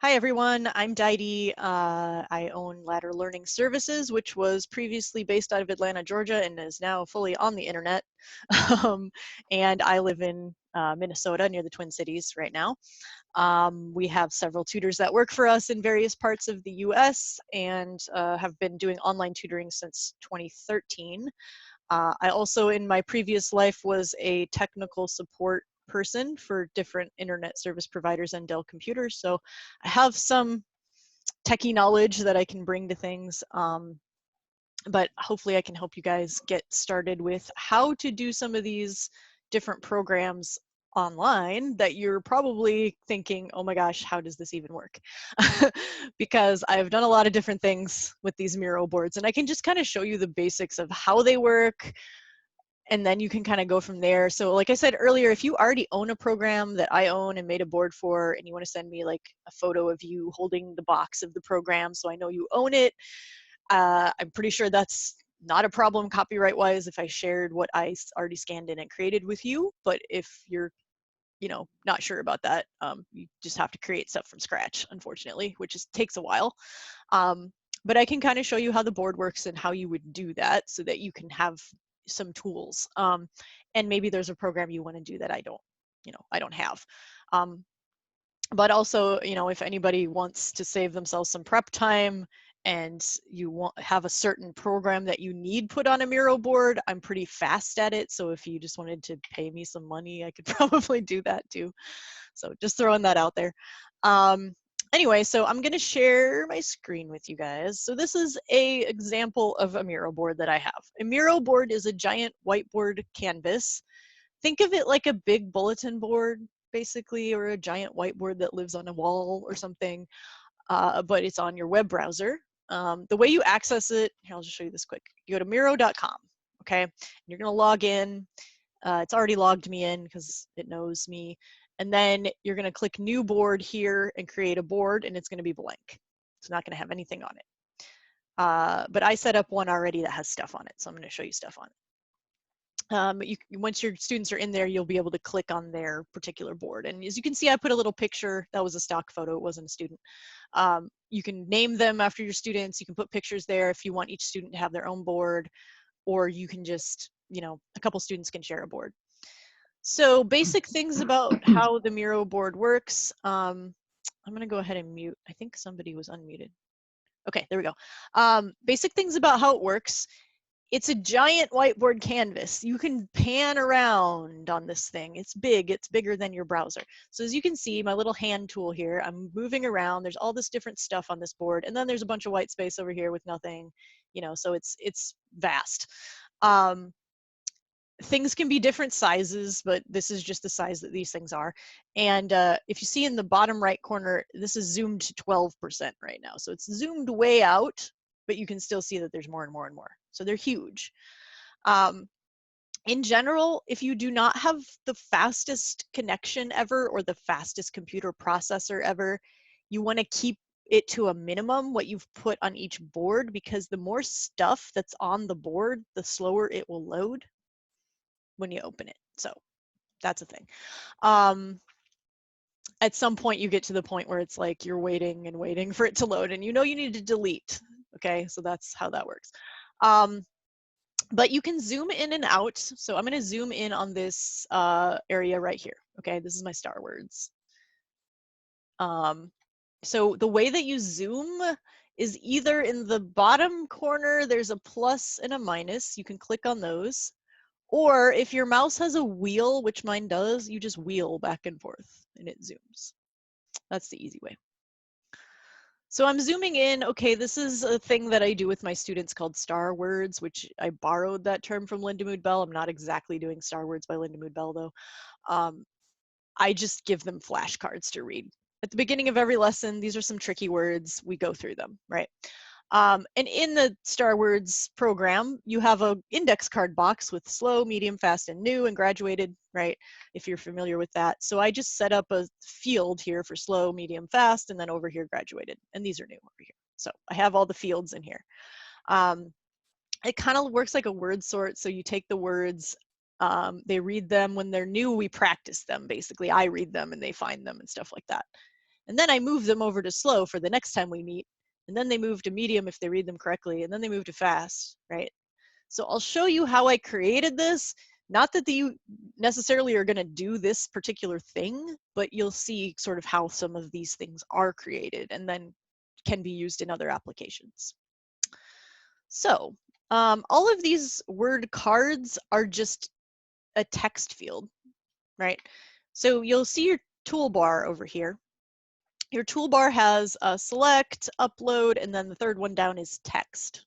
Hi everyone, I'm Deidi. I own Ladder Learning Services, which was previously based out of Atlanta, Georgia, and is now fully on the internet. um, and I live in Minnesota near the Twin Cities right now. We have several tutors that work for us in various parts of the US and have been doing online tutoring since 2013. I also, in my previous life, was a technical support person for different internet service providers and Dell computers. So I have some techie knowledge that I can bring to things. But hopefully I can help you guys get started with how to do some of these different programs online that you're probably thinking, oh my gosh, how does this even work? Because I've done a lot of different things with these Miro boards, and I can just kind of show you the basics of how they work, and then you can kind of go from there. So like I said earlier, if you already own a program that I own and made a board for, and you want to send me like a photo of you holding the box of the program so I know you own it, I'm pretty sure that's not a problem copyright wise if I shared what I already scanned in and created with you. But if you're not sure about that, you just have to create stuff from scratch, unfortunately, which takes a while. But I can kind of show you how the board works and how you would do that so that you can have some tools. And maybe there's a program you want to do that I don't have. But also, if anybody wants to save themselves some prep time and you have a certain program that you need put on a Miro board, I'm pretty fast at it. So if you just wanted to pay me some money, I could probably do that too. So just throwing that out there. Anyway, so I'm going to share my screen with you guys. So this is a example of a Miro board that I have. A Miro board is a giant whiteboard canvas. Think of it like a big bulletin board, basically, or a giant whiteboard that lives on a wall or something, but it's on your web browser. The way you access it, here, I'll just show you this quick. You go to Miro.com, okay? And you're going to log in. It's already logged me in because it knows me. And then you're going to click New Board here and create a board, and it's going to be blank. It's not going to have anything on it. But I set up one already that has stuff on it, so I'm going to show you stuff on it. Once your students are in there, you'll be able to click on their particular board. And as you can see, I put a little picture. That was a stock photo. It wasn't a student. You can name them after your students. You can put pictures there if you want each student to have their own board, or you can just, a couple students can share a board. So basic things about how the Miro board works. I'm going to go ahead and mute. I think somebody was unmuted. Okay, there we go. Basic things about how it works. It's a giant whiteboard canvas. You can pan around on this thing. It's big. It's bigger than your browser. So as you can see, my little hand tool here, I'm moving around. There's all this different stuff on this board. And then there's a bunch of white space over here with nothing, so it's vast. Things can be different sizes, but this is just the size that these things are. And if you see in the bottom right corner, this is zoomed to 12% right now. So it's zoomed way out, but you can still see that there's more and more and more. So they're huge. In general, if you do not have the fastest connection ever or the fastest computer processor ever, you want to keep it to a minimum, what you've put on each board, because the more stuff that's on the board, the slower it will load when you open it. So that's a thing. At some point you get to the point where it's like you're waiting and waiting for it to load, and you need to delete. Okay, so that's how that works. But you can zoom in and out. So I'm going to zoom in on this area right here. Okay, this is my star words. So the way that you zoom is either in the bottom corner, there's a plus and a minus. You can click on those. Or if your mouse has a wheel, which mine does, you just wheel back and forth and it zooms. That's the easy way. So I'm zooming in. Okay, this is a thing that I do with my students called Star Words, which I borrowed that term from Linda Mood Bell. I'm not exactly doing Star Words by Linda Mood Bell, though. I just give them flashcards to read. At the beginning of every lesson, these are some tricky words. We go through them, right? And in the Star Words program, you have an index card box with slow, medium, fast, and new, and graduated, right? If you're familiar with that. So I just set up a field here for slow, medium, fast, and then over here, graduated. And these are new over here. So I have all the fields in here. It kind of works like a word sort. So you take the words, they read them when they're new, we practice them, basically. I read them and they find them and stuff like that. And then I move them over to slow for the next time we meet. And then they move to medium if they read them correctly. And then they move to fast, right? So I'll show you how I created this. Not that you necessarily are going to do this particular thing, but you'll see sort of how some of these things are created and then can be used in other applications. So all of these word cards are just a text field, right? So you'll see your toolbar over here. Your toolbar has a select, upload, and then the third one down is text.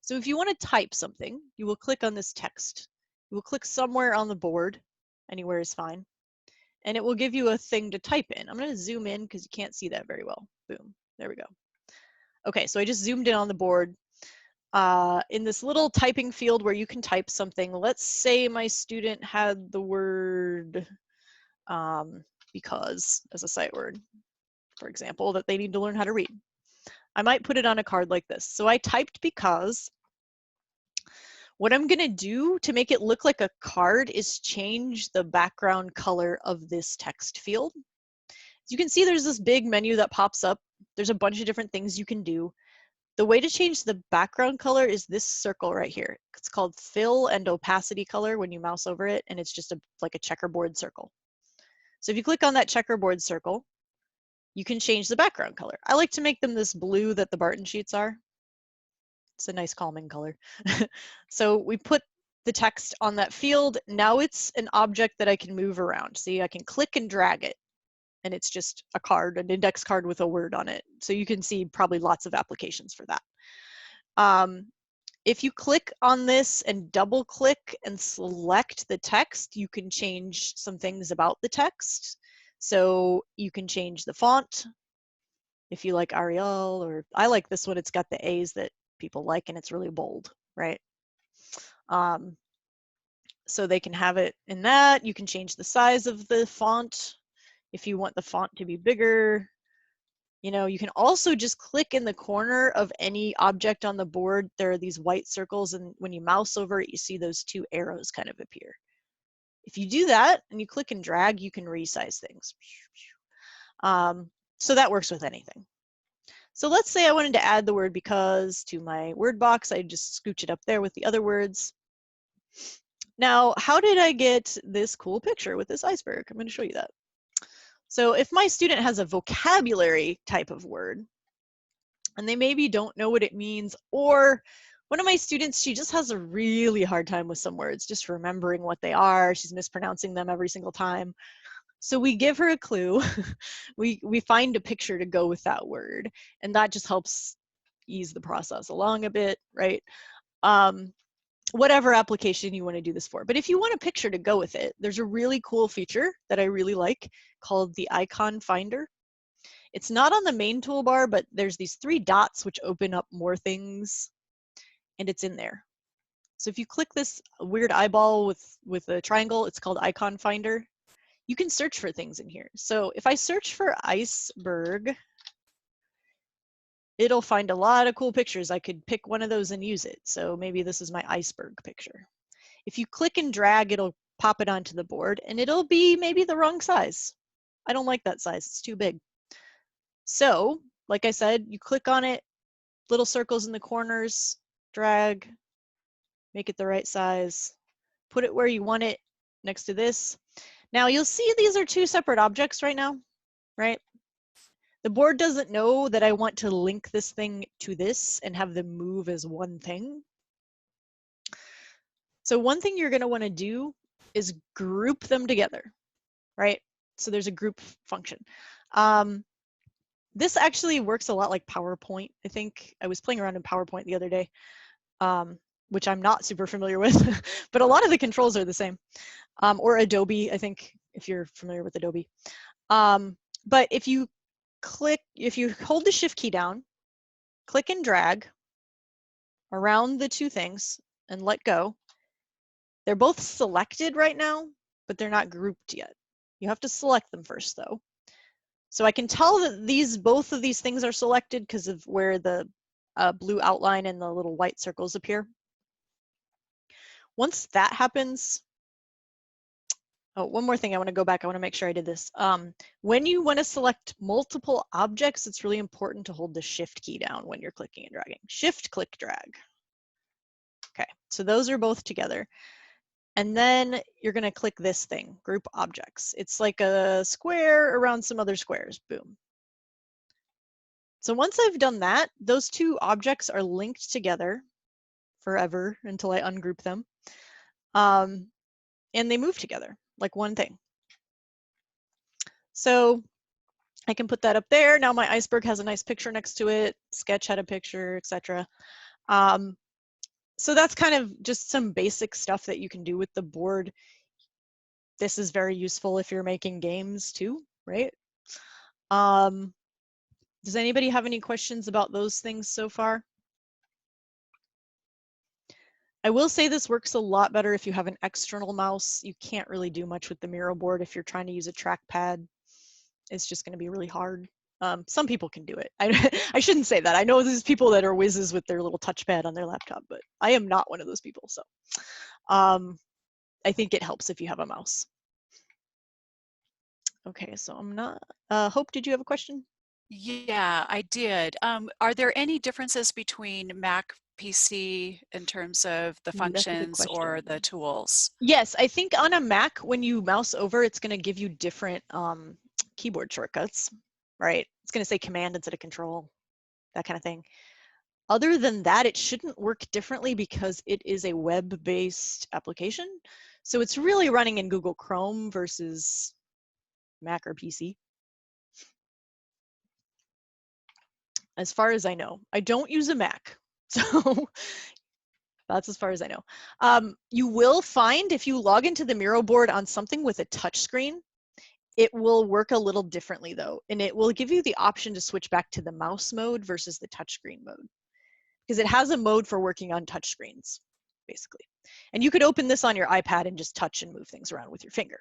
So if you want to type something, you will click on this text. You will click somewhere on the board, anywhere is fine, and it will give you a thing to type in. I'm going to zoom in because you can't see that very well. Boom, there we go. Okay, so I just zoomed in on the board. In this little typing field where you can type something, let's say my student had the word because as a sight word, for example, that they need to learn how to read. I might put it on a card like this. So I typed because. What I'm going to do to make it look like a card is change the background color of this text field. As you can see, there's this big menu that pops up. There's a bunch of different things you can do. The way to change the background color is this circle right here. It's called fill and opacity color when you mouse over it, and it's just like a checkerboard circle. So if you click on that checkerboard circle, you can change the background color. I like to make them this blue that the Barton sheets are. It's a nice calming color. So we put the text on that field. Now it's an object that I can move around. See, I can click and drag it, and it's just a card, an index card with a word on it. So you can see probably lots of applications for that. If you click on this and double click and select the text, you can change some things about the text. So you can change the font if you like Arial, or I like this one. It's got the A's that people like and it's really bold, right? So they can have it in that. You can change the size of the font if you want the font to be bigger. You know, you can also just click in the corner of any object on the board. There are these white circles, and when you mouse over it, you see those two arrows kind of appear. If you do that and you click and drag, you can resize things. So that works with anything. So let's say I wanted to add the word because to my word box. I just scooch it up there with the other words. Now, how did I get this cool picture with this iceberg? I'm going to show you that. So if my student has a vocabulary type of word, and they maybe don't know what it means, or one of my students, she just has a really hard time with some words, just remembering what they are. She's mispronouncing them every single time. So we give her a clue. we find a picture to go with that word, and that just helps ease the process along a bit, right? Whatever application you want to do this for. But if you want a picture to go with it, there's a really cool feature that I really like called the icon finder. It's not on the main toolbar, but there's these 3 dots which open up more things, and it's in there. So if you click this weird eyeball with a triangle, it's called icon finder. You can search for things in here. So if I search for iceberg, it'll find a lot of cool pictures. I could pick one of those and use it. So maybe this is my iceberg picture. If you click and drag, it'll pop it onto the board, and it'll be maybe the wrong size. I don't like that size, it's too big. So, like I said, you click on it, little circles in the corners, drag, make it the right size, put it where you want it next to this. Now you'll see these are 2 separate objects right now, right? The board doesn't know that I want to link this thing to this and have them move as one thing. So one thing you're going to want to do is group them together, right? So there's a group function. This actually works a lot like PowerPoint. I think I was playing around in PowerPoint the other day, which I'm not super familiar with, but a lot of the controls are the same. Or Adobe, I think, if you're familiar with Adobe. But if you hold the shift key down, click and drag around the 2 things and let go, they're both selected right now, but they're not grouped yet. You have to select them first though. So I can tell that both of these things are selected because of where the blue outline and the little white circles appear. Once that happens, Oh, one more thing, I want to go back. I want to make sure I did this. When you want to select multiple objects, it's really important to hold the Shift key down when you're clicking and dragging. Shift, click, drag. Okay, so those are both together. And then you're going to click this thing, Group Objects. It's like a square around some other squares. Boom. So once I've done that, those two objects are linked together forever until I ungroup them. And they move together like one thing. So I can put that up there. Now my iceberg has a nice picture next to it. Sketch had a picture, etc. So that's kind of just some basic stuff that you can do with the board. This is very useful if you're making games too, right? Does anybody have any questions about those things so far? I will say this works a lot better if you have an external mouse. You can't really do much with the Miro board if you're trying to use a trackpad. It's just going to be really hard. Some people can do it. I shouldn't say that. I know there's people that are whizzes with their little touchpad on their laptop, but I am not one of those people. So I think it helps if you have a mouse. Okay, so I'm not, Hope, did you have a question? Yeah, I did. Are there any differences between Mac PC in terms of the Ooh, that's a good functions or the question. tools? Yes, I think on a Mac, when you mouse over, it's going to give you different keyboard shortcuts, right? It's going to say command instead of control, that kind of thing. Other than that, it shouldn't work differently because it is a web-based application. So it's really running in Google Chrome versus Mac or PC. As far as I know, I don't use a Mac. So that's as far as I know. You will find if you log into the Miro board on something with a touch screen, it will work a little differently though, and it will give you the option to switch back to the mouse mode versus the touchscreen mode, because it has a mode for working on touch screens, basically. And you could open this on your iPad and just touch and move things around with your finger.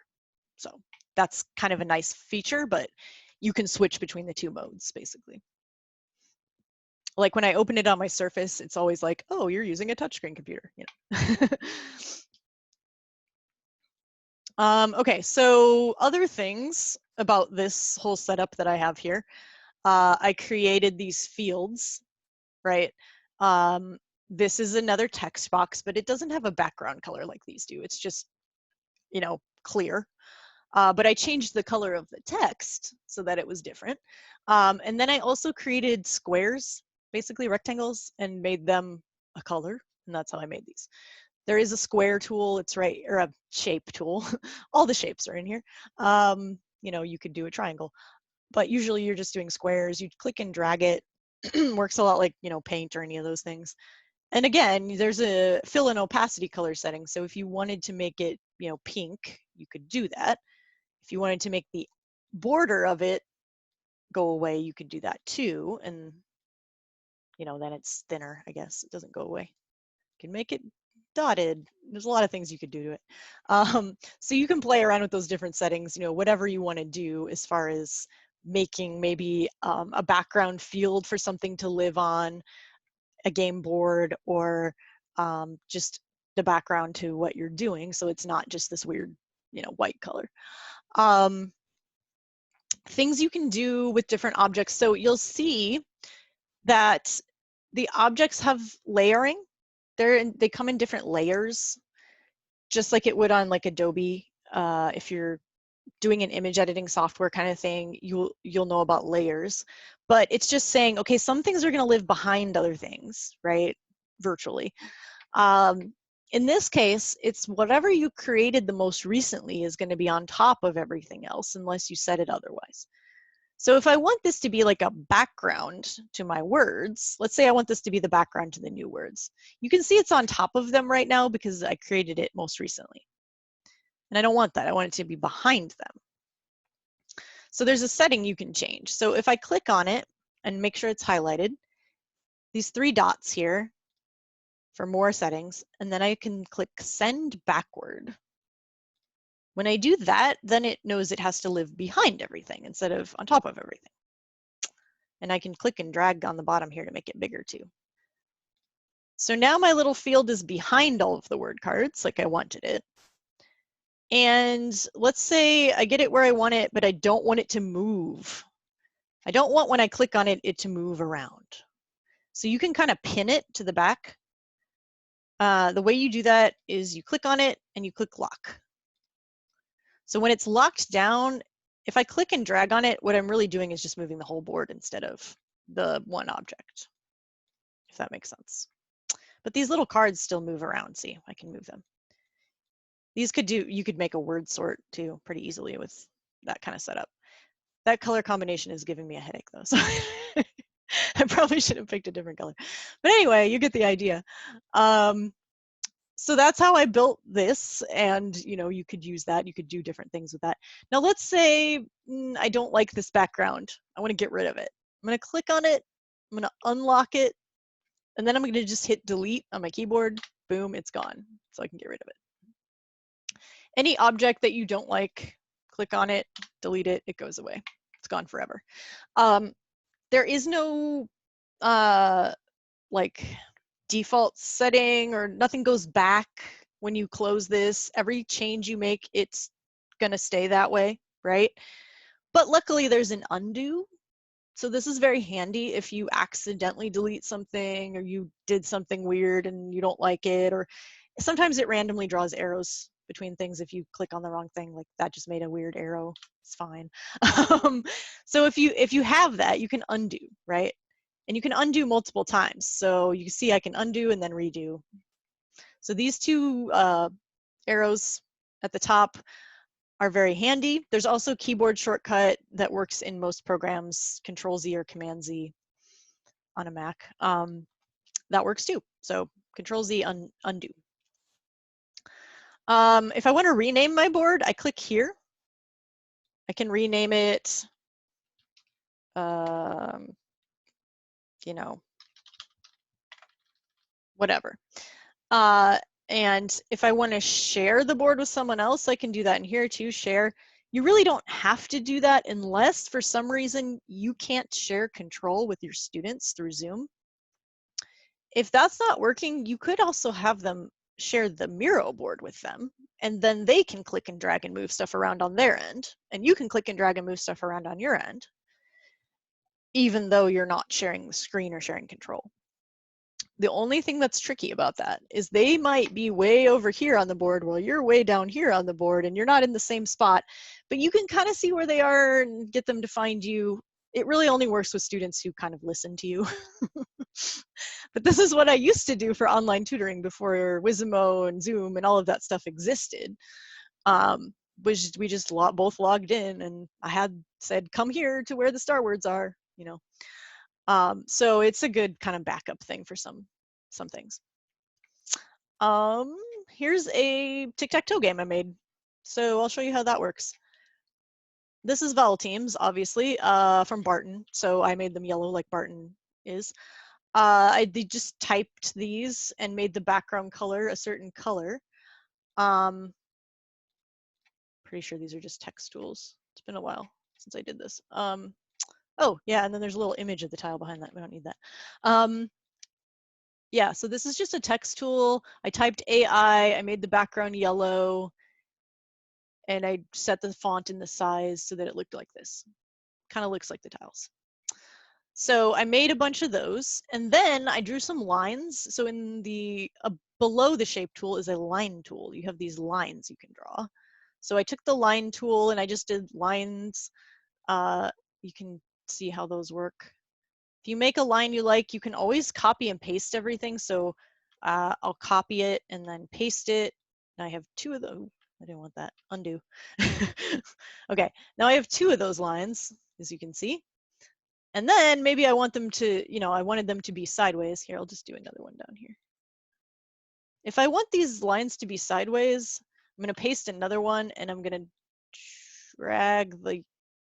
So that's kind of a nice feature, but you can switch between the two modes, basically. Like when I open it on my Surface, it's always like, oh, you're using a touchscreen computer, you know. Okay, so other things about this whole setup that I have here. I created these fields, right? This is another text box, but it doesn't have a background color like these do. It's just, you know, clear. But I changed the color of the text so that it was different. And then I also created squares, basically rectangles, and made them a color. And that's how I made these. There is a square tool, it's right, or a shape tool. All the shapes are in here. You know, you could do a triangle, but usually you're just doing squares. You click and drag it. Works a lot like, you know, paint or any of those things. And again, there's a fill and opacity color setting. So if you wanted to make it, you know, pink, you could do that. If you wanted to make the border of it go away, you could do that too. And, you know, then it's thinner, I guess. It doesn't go away. You can make it dotted. There's a lot of things you could do to it. So you can play around with those different settings, you know, whatever you want to do as far as making maybe a background field for something to live on, a game board, or just the background to what you're doing. So it's not just this weird, you know, white color. Things you can do with different objects. So you'll see that the objects have layering. They come in different layers, just like it would on like Adobe. If you're doing an image editing software kind of thing, you'll know about layers. But it's just saying, okay, some things are going to live behind other things, right? Virtually. In this case, it's whatever you created the most recently is going to be on top of everything else unless you set it otherwise. So if I want this to be like a background to my words, let's say I want this to be the background to the new words. You can see it's on top of them right now because I created it most recently. And I don't want that. I want it to be behind them. So there's a setting you can change. So if I click on it and make sure it's highlighted, these three dots here for more settings, and then I can click send backward. When I do that, then it knows it has to live behind everything instead of on top of everything. And I can click and drag on the bottom here to make it bigger too. So now my little field is behind all of the word cards like I wanted it. And let's say I get it where I want it, but I don't want it to move. I don't want when I click on it, it to move around. So you can kind of pin it to the back. The way you do that is you click on it and you click lock. So when it's locked down, if I click and drag on it, what I'm really doing is just moving the whole board instead of the one object, if that makes sense. But these little cards still move around. See, I can move them. These could do, you could make a word sort too pretty easily with that kind of setup. That color combination is giving me a headache though, so I probably should have picked a different color. But anyway, you get the idea. So that's how I built this, and you could use that. You could do different things with that. Now let's say I don't like this background. I want to get rid of it. I'm going to click on it. I'm going to unlock it, and then I'm going to just hit delete on my keyboard. Boom, it's gone. So I can get rid of it. Any object that you don't like, click on it, delete it, it goes away. It's gone forever. There is no like default setting, or nothing goes back when you close this. Every change you make, it's gonna stay that way, right? But luckily there's an undo. So this is very handy if you accidentally delete something, or you did something weird and you don't like it, or sometimes it randomly draws arrows between things if you click on the wrong thing, like that just made a weird arrow. It's fine. So if you have that, you can undo, right? And you can undo multiple times. So you can see I can undo and then redo. So these two arrows at the top are very handy. There's also a keyboard shortcut that works in most programs, Control-Z or Command-Z on a Mac. That works too. So Control-Z, undo. If I want to rename my board, I click here. I can rename it, whatever. And if I want to share the board with someone else, I can do that in here too, share. You really don't have to do that unless for some reason you can't share control with your students through Zoom. If that's not working, you could also have them share the Miro board with them, and then they can click and drag and move stuff around on their end, and you can click and drag and move stuff around on your end, even though you're not sharing the screen or sharing control. The only thing that's tricky about that is they might be way over here on the board while you're way down here on the board, and you're not in the same spot, but you can kind of see where they are and get them to find you. It really only works with students who kind of listen to you. But this is what I used to do for online tutoring before Wizimo and Zoom and all of that stuff existed. We just both logged in, and I had said, come here to where the star words are, so it's a good kind of backup thing for some things. Here's a tic-tac-toe game I made. So I'll show you how that works. This is Vowel Teams, obviously, from Barton. So I made them yellow like Barton is. I just typed these and made the background color a certain color. Pretty sure these are just text tools. It's been a while since I did this. Oh, yeah, and then there's a little image of the tile behind that. We don't need that. Yeah, so this is just a text tool. I typed AI, I made the background yellow, and I set the font and the size so that it looked like this. Kind of looks like the tiles. So I made a bunch of those, and then I drew some lines. So in the below the shape tool is a line tool. You have these lines you can draw. So I took the line tool and I just did lines. You can see how those work. If you make a line you like, you can always copy and paste everything. So I'll copy it and then paste it. And I have two of them. I didn't want that. Undo. Okay, now I have two of those lines, as you can see. And then maybe I want them to, I wanted them to be sideways. Here, I'll just do another one down here. If I want these lines to be sideways, I'm going to paste another one, and I'm going to drag the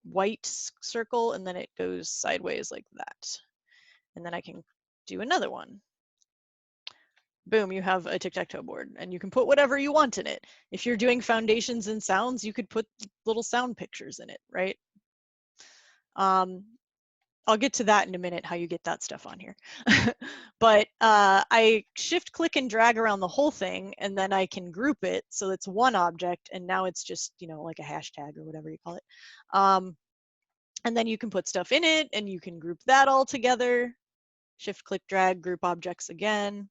white circle, and then it goes sideways like that. And then I can do another one. Boom, you have a tic-tac-toe board, and you can put whatever you want in it. If you're doing foundations and sounds, you could put little sound pictures in it, right? I'll get to that in a minute, how you get that stuff on here. But I shift click and drag around the whole thing, and then I can group it so it's one object, and now it's just, you know, like a hashtag or whatever you call it. And then you can put stuff in it, and you can group that all together. Shift click drag, group objects again.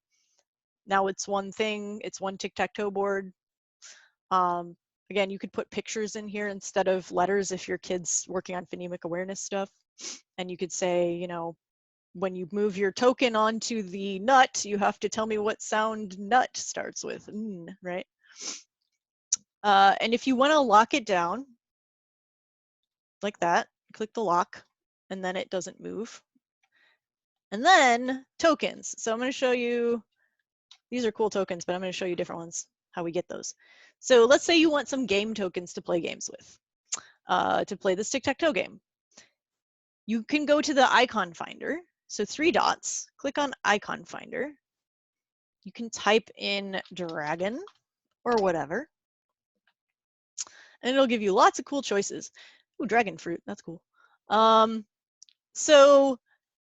Now it's one thing, it's one tic-tac-toe board. Again, you could put pictures in here instead of letters if your kid's working on phonemic awareness stuff. And you could say, you know, when you move your token onto the nut, you have to tell me what sound nut starts with, right? And if you want to lock it down, like that, click the lock, and then it doesn't move. And then tokens. So I'm going to show you, these are cool tokens, but I'm going to show you different ones, how we get those. So let's say you want some game tokens to play games with, to play this tic-tac-toe game. You can go to the icon finder. So 3 dots, click on icon finder. You can type in dragon or whatever, and it'll give you lots of cool choices. Ooh, dragon fruit, that's cool. So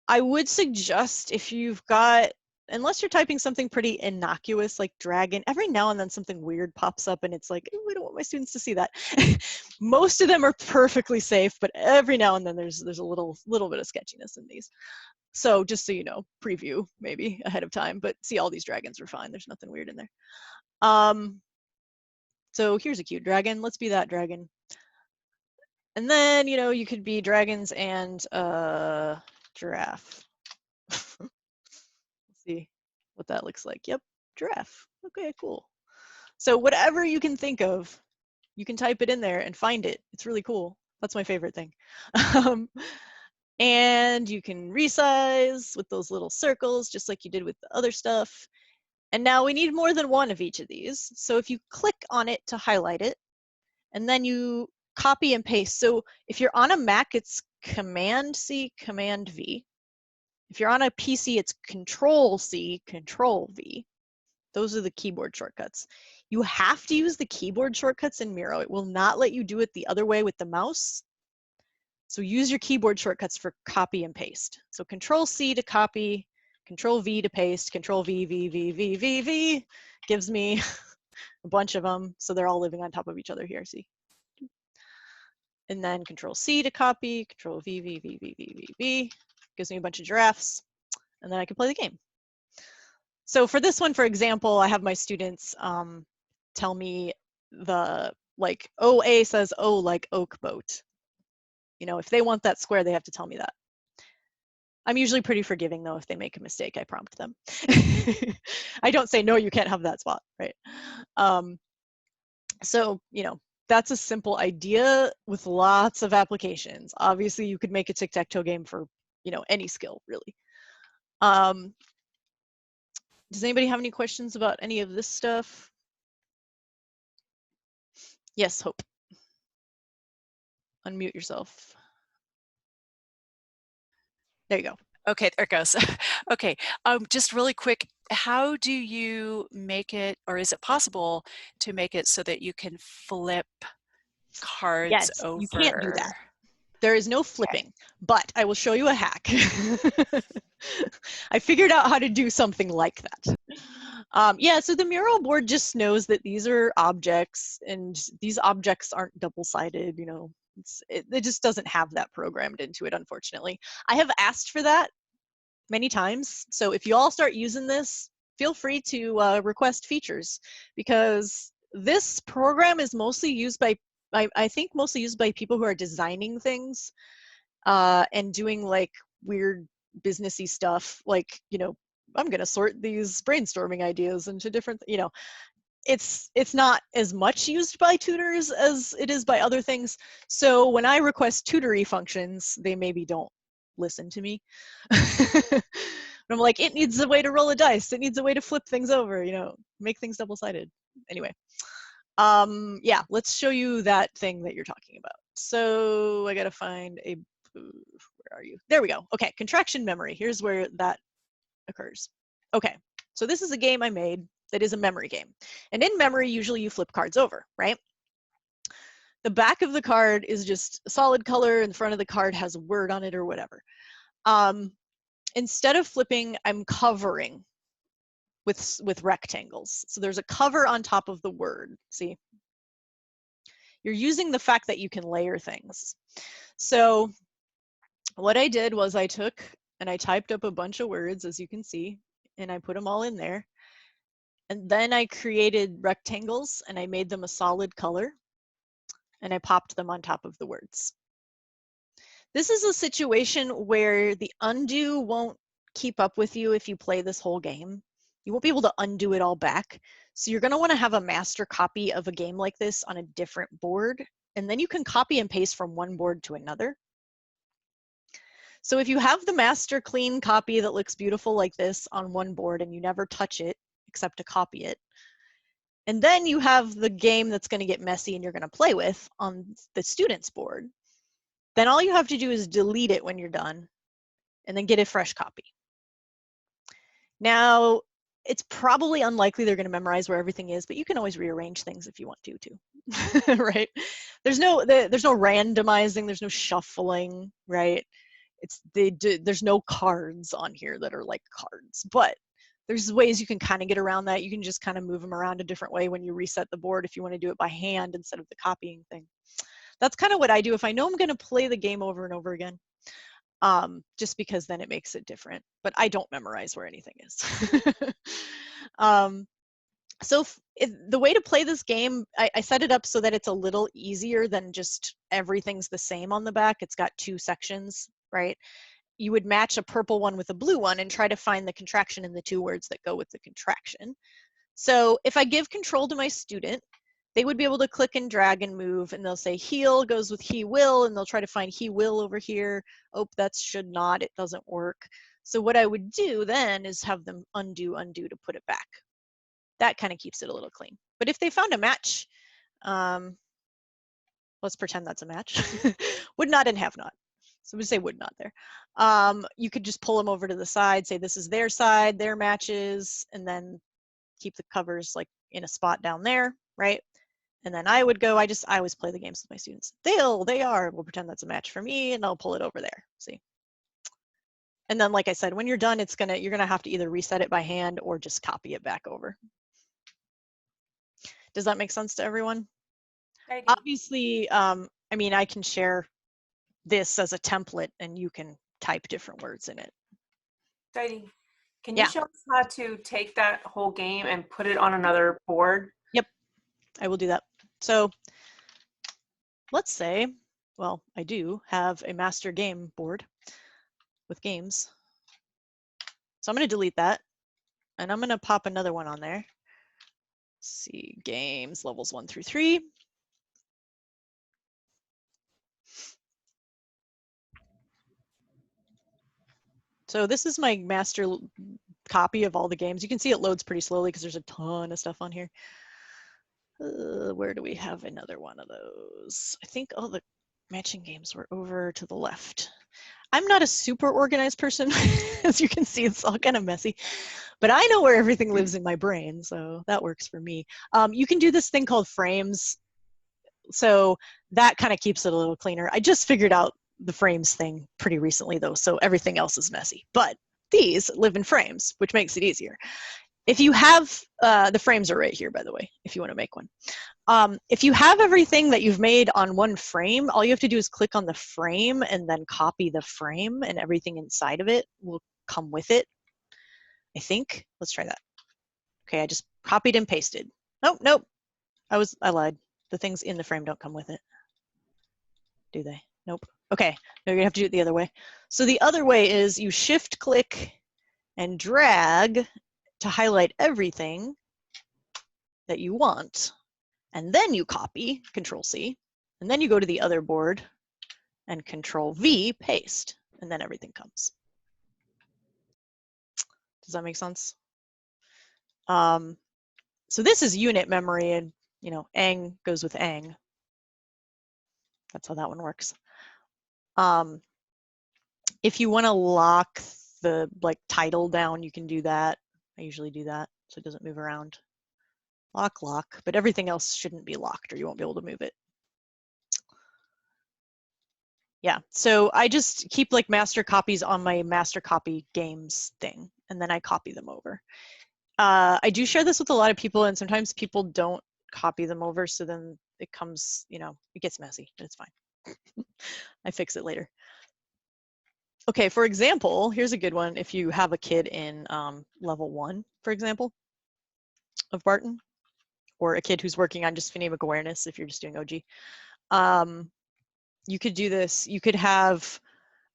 I would suggest, if you've got, unless you're typing something pretty innocuous like dragon, every now and then something weird pops up and it's like, oh, I don't want my students to see that. Most of them are perfectly safe, but every now and then there's a little bit of sketchiness in these. So just so you know, preview maybe ahead of time, but see, all these dragons are fine. There's nothing weird in there. So here's a cute dragon. Let's be that dragon. And then, you know, you could be dragons and giraffe. Let's see what that looks like. Yep, giraffe. Okay, cool. So whatever you can think of, you can type it in there and find it. It's really cool. That's my favorite thing. And you can resize with those little circles, just like you did with the other stuff. And now we need more than one of each of these. So if you click on it to highlight it, and then you copy and paste. So if you're on a Mac, it's Command C, Command V. If you're on a PC, it's Control C, Control V. Those are the keyboard shortcuts. You have to use the keyboard shortcuts in Miro. It will not let you do it the other way with the mouse. So use your keyboard shortcuts for copy and paste. So Control C to copy, Control V to paste, Control V, V, V, V, V, V gives me a bunch of them. So they're all living on top of each other here, see? And then Control C to copy, Control V, V, V, V, V, V, V gives me a bunch of giraffes, and then I can play the game. So for this one, for example, I have my students tell me like OA says O like oak boat. You know, if they want that square, they have to tell me that. I'm usually pretty forgiving though if they make a mistake. I prompt them. I don't say, no, you can't have that spot, right? So, you know, that's a simple idea with lots of applications. Obviously, you could make a tic-tac-toe game for, you know, any skill, really. Does anybody have any questions about any of this stuff? Yes, Hope. Unmute yourself. There you go. Okay, there it goes. Okay, just really quick, how do you make it, or is it possible to make it so that you can flip cards Yes, over? you can't do that. There is no flipping, but I will show you a hack. I figured out how to do something like that. Yeah, so the Miro board just knows that these are objects, and these objects aren't double-sided, you know. It just doesn't have that programmed into it, unfortunately. I have asked for that many times, so if you all start using this, feel free to request features, because this program is mostly used by, I think mostly used by people who are designing things and doing like weird businessy stuff, like, you know, I'm going to sort these brainstorming ideas into different, you know, it's not as much used by tutors as it is by other things. So when I request tutory functions, they maybe don't listen to me. I'm like, it needs a way to roll a dice. It needs a way to flip things over, you know, make things double-sided. Anyway, yeah, let's show you that thing that you're talking about. So I got to find a, where are you? There we go. Okay, contraction memory. Here's where that occurs. Okay, so this is a game I made that is a memory game. And in memory, usually you flip cards over, right? the back of the card is just a solid color and the front of the card has a word on it or whatever. Instead of flipping, I'm covering with rectangles. So there's a cover on top of the word. See? You're using the fact that you can layer things. So what I did was I took and I typed up a bunch of words, as you can see, and I put them all in there. And then I created rectangles and I made them a solid color and I popped them on top of the words. This is a situation where the undo won't keep up with you if you play this whole game. You won't be able to undo it all back. So you're going to want to have a master copy of a game like this on a different board, and then you can copy and paste from one board to another. So if you have the master clean copy that looks beautiful like this on one board and you never touch it except to copy it, and then you have the game that's going to get messy and you're going to play with on the student's board, then all you have to do is delete it when you're done and then get a fresh copy. Now, it's probably unlikely they're going to memorize where everything is, but you can always rearrange things if you want to too, right? There's no randomizing, there's no shuffling, right? There's no cards on here that are like cards, but there's ways you can kind of get around that. You can just kind of move them around a different way when you reset the board if you want to do it by hand instead of the copying thing. That's kind of what I do if I know I'm going to play the game over and over again, just because then it makes it different. But I don't memorize where anything is. So the way to play this game, I set it up so that it's a little easier than just everything's the same on the back. It's got two sections, right? You would match a purple one with a blue one and try to find the contraction in the two words that go with the contraction. So if I give control to my student, they would be able to click and drag and move, and they'll say he'll goes with he will, and they'll try to find he will over here. Oh, that should not, it doesn't work. So what I would do then is have them undo to put it back. That kind of keeps it a little clean. But if they found a match, let's pretend that's a match. Would not and have not. So we say would not there. You could just pull them over to the side, say this is their side, their matches, and then keep the covers like in a spot down there, right? And then I would go, I always play the games with my students. We'll pretend that's a match for me, and I'll pull it over there, see? And then, like I said, when you're done, you're gonna have to either reset it by hand or just copy it back over. Does that make sense to everyone? Obviously, I mean, I can share this as a template and you can type different words in it. Exciting. Can you show us how to take that whole game and put it on another board? Yep, I will do that. So let's say, well, I do have a master game board with games. So I'm going to delete that and I'm going to pop another one on there. Let's see, games levels 1 through 3. So this is my master copy of all the games. You can see it loads pretty slowly because there's a ton of stuff on here. Where do we have another one of those? I think all the matching games were over to the left. I'm not a super organized person. As you can see, it's all kind of messy, but I know where everything lives in my brain, so that works for me. You can do this thing called frames, so that kind of keeps it a little cleaner. I just figured out the frames thing pretty recently though, so everything else is messy, but these live in frames, which makes it easier. If you have, the frames are right here, by the way, if you want to make one. If you have everything that you've made on one frame, all you have to do is click on the frame and then copy the frame, and everything inside of it will come with it, I think. Let's try that. Okay, I just copied and pasted. Nope, I lied. The things in the frame don't come with it. Do they? Nope. Okay, no, you're gonna have to do it the other way. So the other way is you shift click and drag to highlight everything that you want, and then you copy, Control C, and then you go to the other board and Control V, paste, and then everything comes. Does that make sense? So this is unit memory, and you know, ang goes with ang. That's how that one works. If you want to lock the title down, you can do that. I usually do that so it doesn't move around. Lock, but everything else shouldn't be locked or you won't be able to move it. Yeah, so I just keep like master copies on my master copy games thing, and then I copy them over. I do share this with a lot of people, and sometimes people don't copy them over, so then it comes, you know, it gets messy, but it's fine. I fix it later. Okay, for example, here's a good one. If you have a kid in level 1, for example, of Barton, or a kid who's working on just phonemic awareness, if you're just doing OG, you could do this. You could have,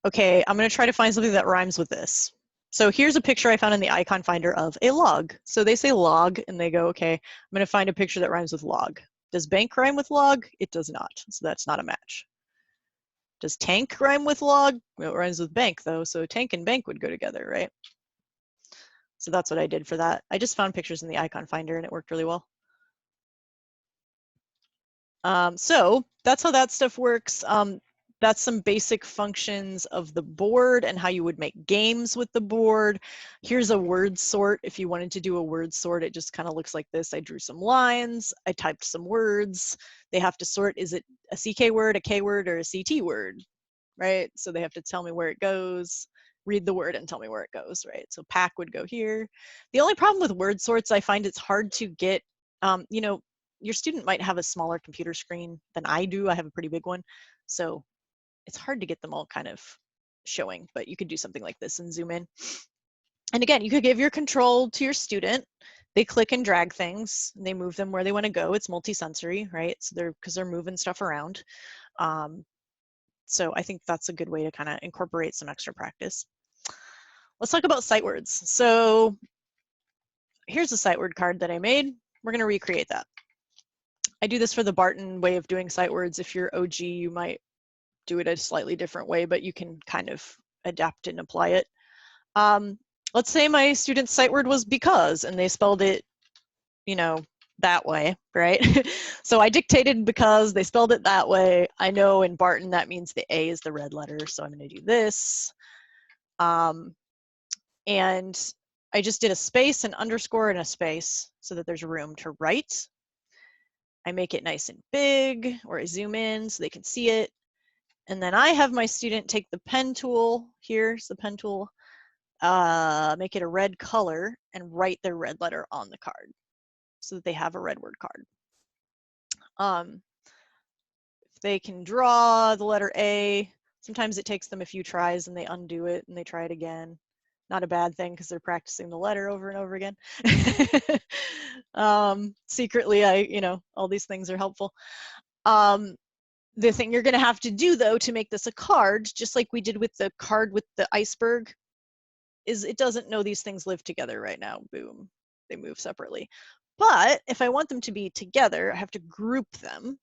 okay, I'm going to try to find something that rhymes with this. So here's a picture I found in the icon finder of a log. So they say log, and they go, okay, I'm going to find a picture that rhymes with log. Does bank rhyme with log? It does not, so that's not a match. Does tank rhyme with log? Well, it rhymes with bank, though, so tank and bank would go together, right? So that's what I did for that. I just found pictures in the icon finder, and it worked really well. So that's how that stuff works. That's some basic functions of the board and how you would make games with the board. Here's a word sort. If you wanted to do a word sort, it just kind of looks like this. I drew some lines, I typed some words. They have to sort, is it a CK word, a K word, or a CT word, right? So they have to tell me where it goes, read the word and tell me where it goes, right? So pack would go here. The only problem with word sorts, I find it's hard to get, you know, your student might have a smaller computer screen than I do. I have a pretty big one. So it's hard to get them all kind of showing, but you could do something like this and zoom in. And again, you could give your control to your student. They click and drag things, and they move them where they want to go. It's multi-sensory, right? So because they're moving stuff around. So I think that's a good way to kind of incorporate some extra practice. Let's talk about sight words. So here's a sight word card that I made. We're going to recreate that. I do this for the Barton way of doing sight words. If you're OG, you might do it a slightly different way, but you can kind of adapt and apply it. Let's say my student's sight word was because, and they spelled it, you know, that way, right? So I dictated because, they spelled it that way. I know in Barton that means the A is the red letter, so I'm going to do this. And I just did a space, an underscore, and a space so that there's room to write. I make it nice and big, or I zoom in so they can see it. And then I have my student take the pen tool, here's the pen tool, make it a red color and write their red letter on the card so that they have a red word card. If they can draw the letter A, sometimes it takes them a few tries and they undo it and they try it again. Not a bad thing because they're practicing the letter over and over again. Secretly, all these things are helpful. The thing you're going to have to do, though, to make this a card, just like we did with the card with the iceberg, is it doesn't know these things live together right now. Boom, they move separately. But if I want them to be together, I have to group them.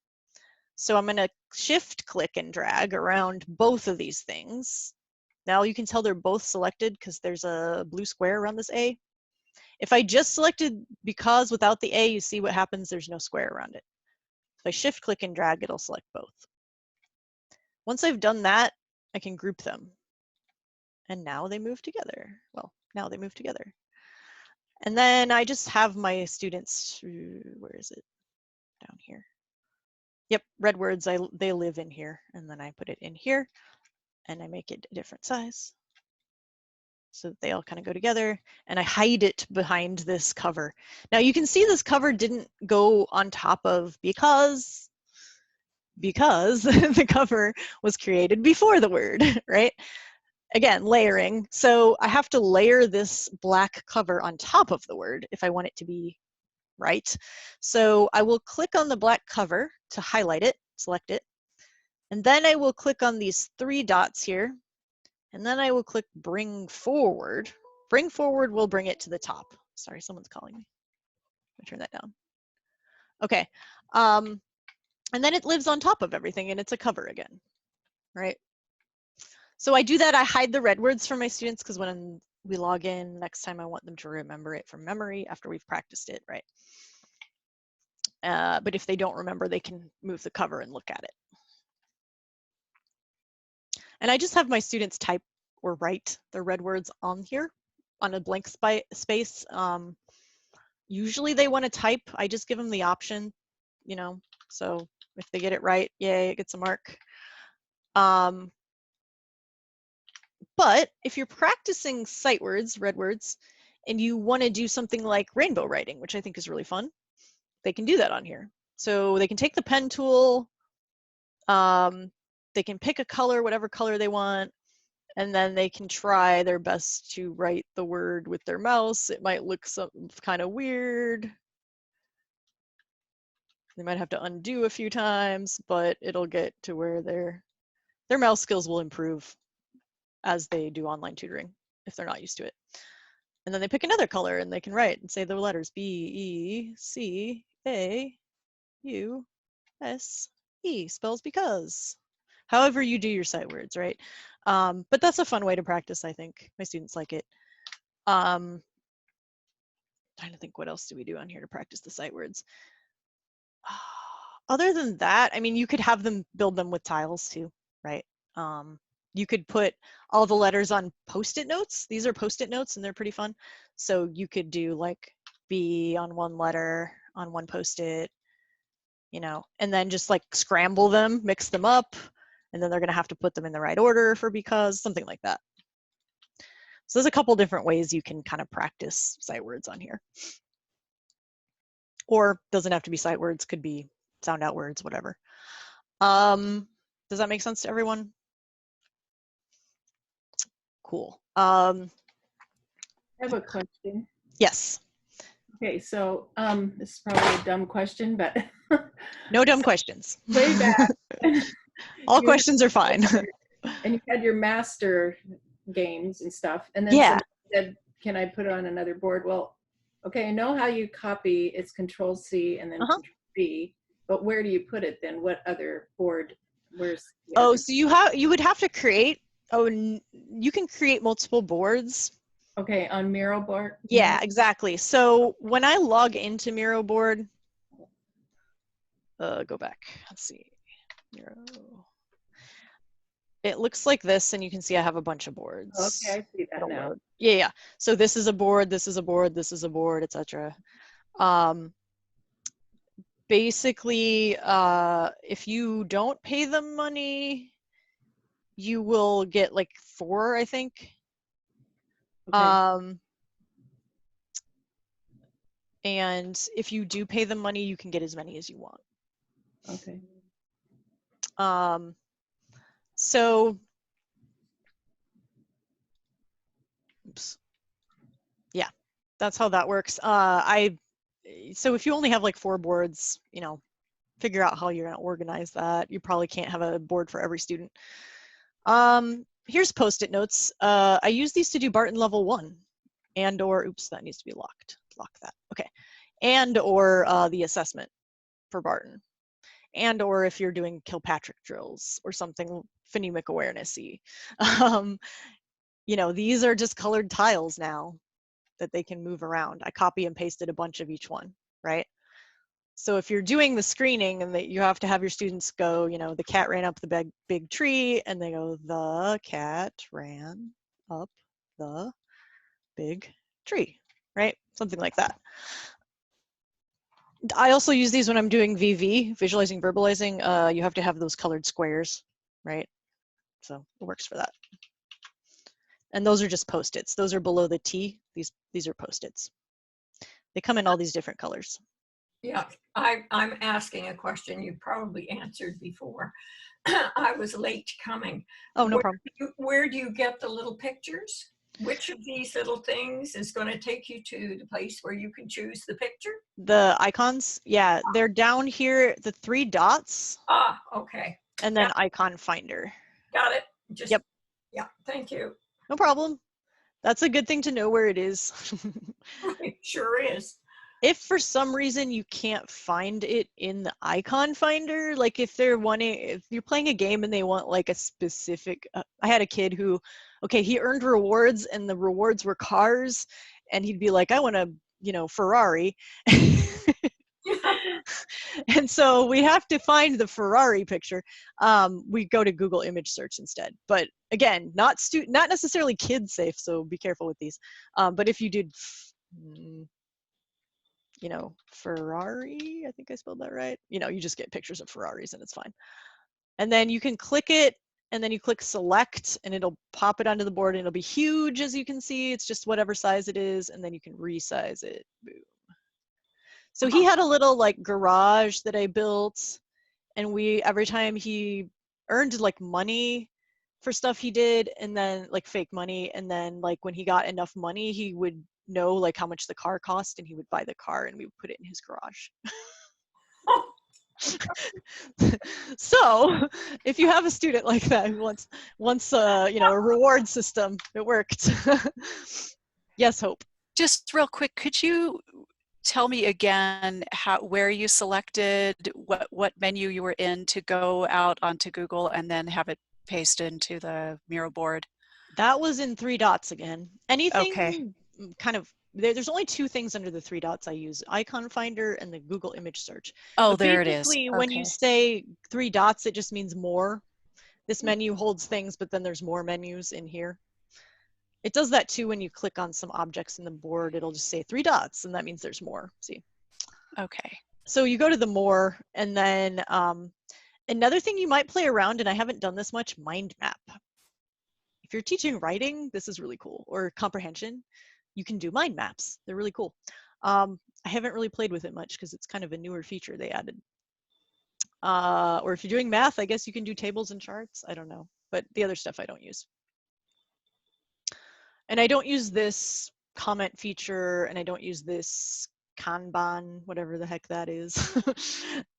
So I'm going to shift, click, and drag around both of these things. Now you can tell they're both selected because there's a blue square around this A. If I just selected because without the A, you see what happens, there's no square around it. If I shift, click, and drag, it'll select both. Once I've done that, I can group them. And now they move together. Well, now they move together. And then I just have my students, where is it? Down here. Yep, red words, they live in here. And then I put it in here and I make it a different size so that they all kind of go together, and I hide it behind this cover. Now you can see this cover didn't go on top of because the cover was created before the word, right? Again, layering. So I have to layer this black cover on top of the word if I want it to be right. So I will click on the black cover to highlight it, select it, and then I will click on these 3 dots here, and then I will click bring forward. Bring forward will bring it to the top. Sorry, someone's calling me. Let me turn that down. Okay. And then it lives on top of everything and it's a cover again, right? So I do that. I hide the red words for my students because when we log in next time, I want them to remember it from memory after we've practiced it, right? But if they don't remember, they can move the cover and look at it. And I just have my students type or write the red words on here on a blank space. Usually they want to type. I just give them the option, so if they get it right, yay, it gets a mark. But if you're practicing sight words, red words, and you want to do something like rainbow writing, which I think is really fun, they can do that on here. So they can take the pen tool, they can pick a color, whatever color they want, and then they can try their best to write the word with their mouse. It might look some kind of weird. They might have to undo a few times, but it'll get to where their mouse skills will improve as they do online tutoring if they're not used to it. And then they pick another color and they can write and say the letters B, E, C, A, U, S, E, spells because. However you do your sight words, right? But that's a fun way to practice, I think. My students like it. Trying to think, what else do we do on here to practice the sight words? Other than that, I mean, you could have them build them with tiles too, right? You could put all the letters on Post-it notes. These are Post-it notes and they're pretty fun. So you could do like B on one letter on one Post-it, you know, and then just like scramble them, mix them up, and then they're gonna have to put them in the right order for because, something like that. So there's a couple different ways you can kind of practice sight words on here. Or doesn't have to be sight words, could be sound out words, whatever. Does that make sense to everyone? Cool. I have a question. Yes. Okay, so this is probably a dumb question, but No dumb questions. way back. All questions are fine. And you had your master games and stuff, and then Yeah. somebody said, "Can I put it on another board?" Well, okay, I know how you copy. It's Control C and then Control V, but where do you put it then? What other board? Where's the Oh, other? so you would have to create. Oh, you can create multiple boards. Okay, on Miro board. Yeah, exactly. So when I log into Miro board, go back. Let's see. Miro. It looks like this, and you can see I have a bunch of boards. Okay, I see that now. Yeah. So this is a board, this is a board, this is a board, etc. Basically, if you don't pay them money, you will get like 4, I think. Okay. And if you do pay them money, you can get as many as you want. Okay. So, oops. Yeah, that's how that works. So if you only have like 4 boards, you know, figure out how you're going to organize that. You probably can't have a board for every student. Here's Post-it notes. I use these to do Barton level 1 and or, oops, that needs to be locked. Lock that. Okay. And or the assessment for Barton. And or if you're doing Kilpatrick drills or something phonemic awareness-y. You know, these are just colored tiles now that they can move around. I copy and pasted a bunch of each one, right? So if you're doing the screening and that you have to have your students go, you know, the cat ran up the big tree, and they go, the cat ran up the big tree, right? Something like that. I also use these when I'm doing VV, visualizing, verbalizing. You have to have those colored squares, right? So it works for that. And those are just Post-its. Those are below the T. These are Post-its. They come in all these different colors. Yeah, I'm asking a question you probably answered before. I was late coming. Oh, no problem. Where do you get the little pictures? Which of these little things is going to take you to the place where you can choose the picture? The icons, yeah, they're down here, the 3 dots. Ah, okay. And then icon finder. Got it. Just, yep. Yeah, thank you. No problem. That's a good thing to know where it is. It sure is. If for some reason you can't find it in the icon finder, like if you're playing a game and they want like a specific, I had a kid who, okay, he earned rewards and the rewards were cars, and he'd be like, I want a, you know, Ferrari. And so we have to find the Ferrari picture. We go to Google image search instead. But again, not necessarily kid safe, so be careful with these. But if you did, you know, Ferrari, I think I spelled that right. You know, you just get pictures of Ferraris and it's fine. And then you can click it and then you click select, and it'll pop it onto the board, and it'll be huge, as you can see. It's just whatever size it is, and then you can resize it. Boom. So he had a little like garage that I built, and every time he earned like money for stuff he did, and then like fake money, and then like when he got enough money, he would know like how much the car cost, and he would buy the car, and we would put it in his garage. So if you have a student like that who wants you know, a reward system, it worked. Yes, Hope. Just real quick, could you tell me again where you selected, what menu you were in to go out onto Google and then have it paste into the Miro board? That was in 3 dots again. Anything Okay. kind of, there's only 2 things under the 3 dots I use: icon finder and the Google image search. Oh, but there it is. basically, when you say 3 dots, it just means more. This menu holds things, but then there's more menus in here. It does that too when you click on some objects in the board. It'll just say 3 dots, and that means there's more. See? Okay. So you go to the more, and then another thing you might play around, and I haven't done this much, mind map. If you're teaching writing, this is really cool, or comprehension, you can do mind maps. They're really cool. I haven't really played with it much because it's kind of a newer feature they added. Or if you're doing math, I guess you can do tables and charts. I don't know, but the other stuff I don't use. And I don't use this comment feature, and I don't use this Kanban, whatever the heck that is.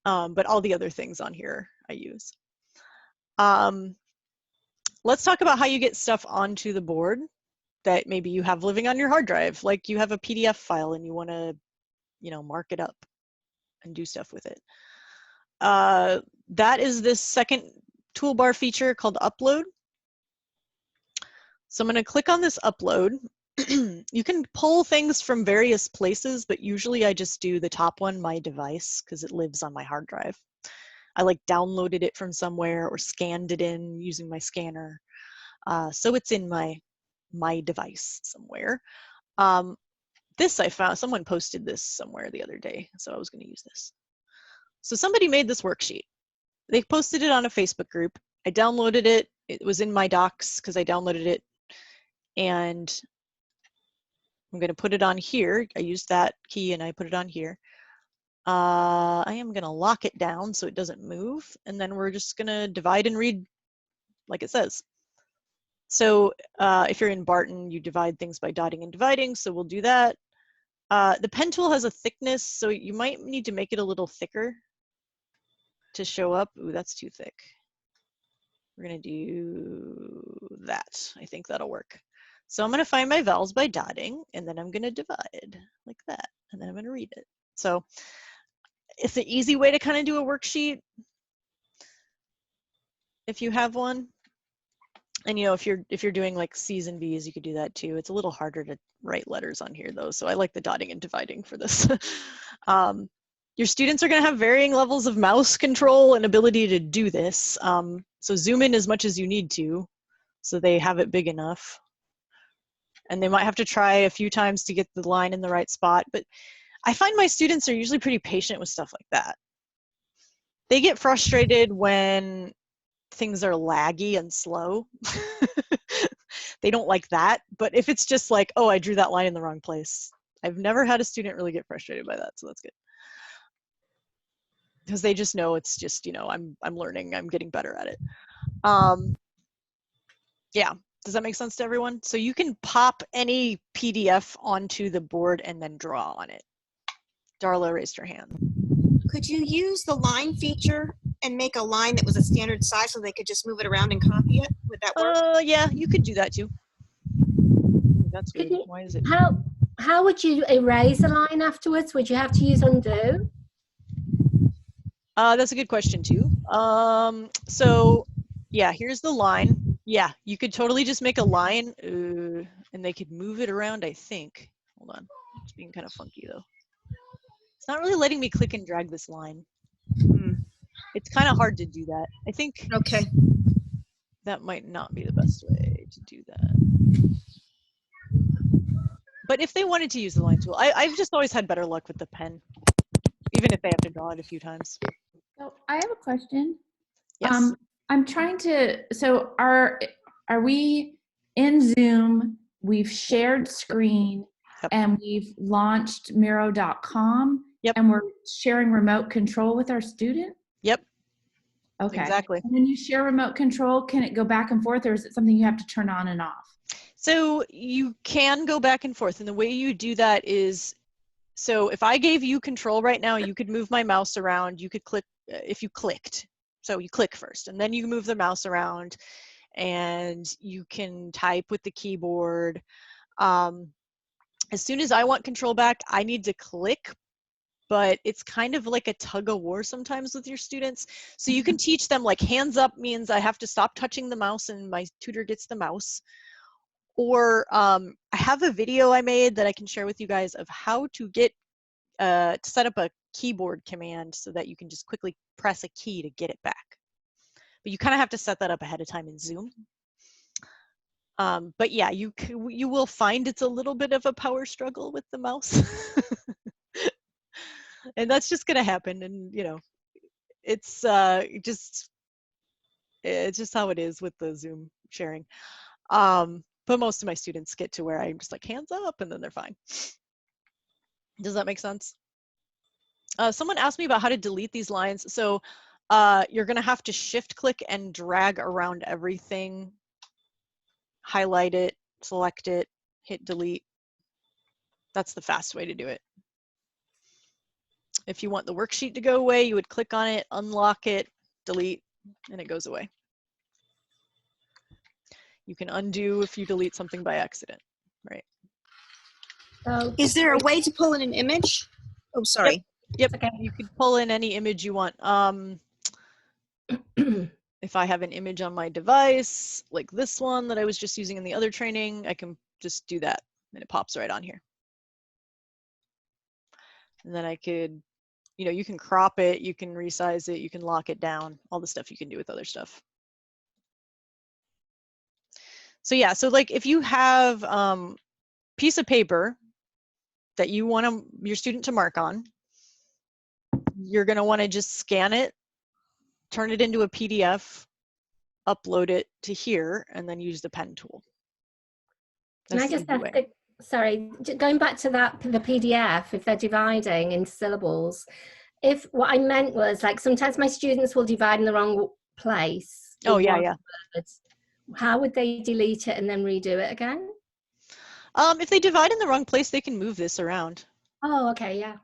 But all the other things on here I use. Let's talk about how you get stuff onto the board that maybe you have living on your hard drive. Like you have a PDF file and you want to, you know, mark it up and do stuff with it. That is this second toolbar feature called Upload. So I'm going to click on this Upload. You can pull things from various places, but usually I just do the top one, My Device, because it lives on my hard drive. I like downloaded it from somewhere or scanned it in using my scanner. So it's in my device somewhere. This I found, someone posted this somewhere the other day, so I was going to use this. So somebody made this worksheet. They posted it on a Facebook group. I downloaded it. It was in my docs because I downloaded it. And I'm going to put it on here. I used that key and I put it on here. I am going to lock it down so it doesn't move. And then we're just going to divide and read like it says. So if you're in Barton, you divide things by dotting and dividing. So we'll do that. The pen tool has a thickness, so you might need to make it a little thicker to show up. Ooh, that's too thick. We're going to do that. I think that'll work. So I'm going to find my vowels by dotting, and then I'm going to divide like that, and then I'm going to read it. So it's an easy way to kind of do a worksheet if you have one. And you know, if you're doing like C's and B's, you could do that too. It's a little harder to write letters on here though, so I like the dotting and dividing for this. Your students are going to have varying levels of mouse control and ability to do this. So zoom in as much as you need to, so they have it big enough. And they might have to try a few times to get the line in the right spot. But I find my students are usually pretty patient with stuff like that. They get frustrated when things are laggy and slow. They don't like that. But if it's just like, oh, I drew that line in the wrong place, I've never had a student really get frustrated by that, so that's good. Because they just know it's just, you know, I'm learning, I'm getting better at it. Yeah, does that make sense to everyone? So you can pop any PDF onto the board and then draw on it. Darla raised her hand. Could you use the line feature and make a line that was a standard size so they could just move it around and copy it? Would that work? Yeah, you could do that too. That's weird. Why is it? How would you erase a line afterwards? Would you have to use undo? That's a good question too. So yeah, here's the line. Yeah, you could totally just make a line and they could move it around, I think. Hold on, it's being kind of funky though. It's not really letting me click and drag this line. It's kind of hard to do that. I think Okay. that might not be the best way to do that. But if they wanted to use the line tool, I've just always had better luck with the pen, even if they have to draw it a few times. So I have a question. Yes. I'm trying to, so are we in Zoom? We've shared screen. Yep. And we've launched Miro.com. Yep. And we're sharing remote control with our student? Yep. Okay. Exactly. And when you share remote control, can it go back and forth, or is it something you have to turn on and off? So you can go back and forth, and the way you do that is, so if I gave you control right now, you could move my mouse around. You could click if you clicked. So you click first, and then you move the mouse around, and you can type with the keyboard. As soon as I want control back, I need to click, but it's kind of like a tug of war sometimes with your students. So you can teach them, like, hands up means I have to stop touching the mouse and my tutor gets the mouse. Or I have a video I made that I can share with you guys of how to get to set up a keyboard command so that you can just quickly press a key to get it back. But you kind of have to set that up ahead of time in Zoom. But yeah, you will find it's a little bit of a power struggle with the mouse. And that's just gonna happen, and you know, it's just how it is with the Zoom sharing. But most of my students get to where I'm just like, hands up, and then they're fine. Does that make sense? Someone asked me about how to delete these lines. So you're gonna have to shift click and drag around everything, highlight it, select it, hit delete. That's the fast way to do it. If you want the worksheet to go away, you would click on it, unlock it, delete, and it goes away. You can undo if you delete something by accident, right? Is there a way to pull in an image? Oh, sorry. Yep. Okay. You could pull in any image you want. If I have an image on my device, like this one that I was just using in the other training, I can just do that, and it pops right on here. And then I could, you know, you can crop it, you can resize it, you can lock it down, all the stuff you can do with other stuff. So yeah, so like if you have piece of paper that you want your student to mark on, you're going to want to just scan it, turn it into a PDF, upload it to here, and then use the pen tool. Can I just ask, sorry, going back to that, the PDF, if they're dividing into syllables, if what I meant was, like, sometimes my students will divide in the wrong place. Oh, yeah, yeah. Words. How would they delete it and then redo it again? If they divide in the wrong place, they can move this around. Oh, okay, yeah.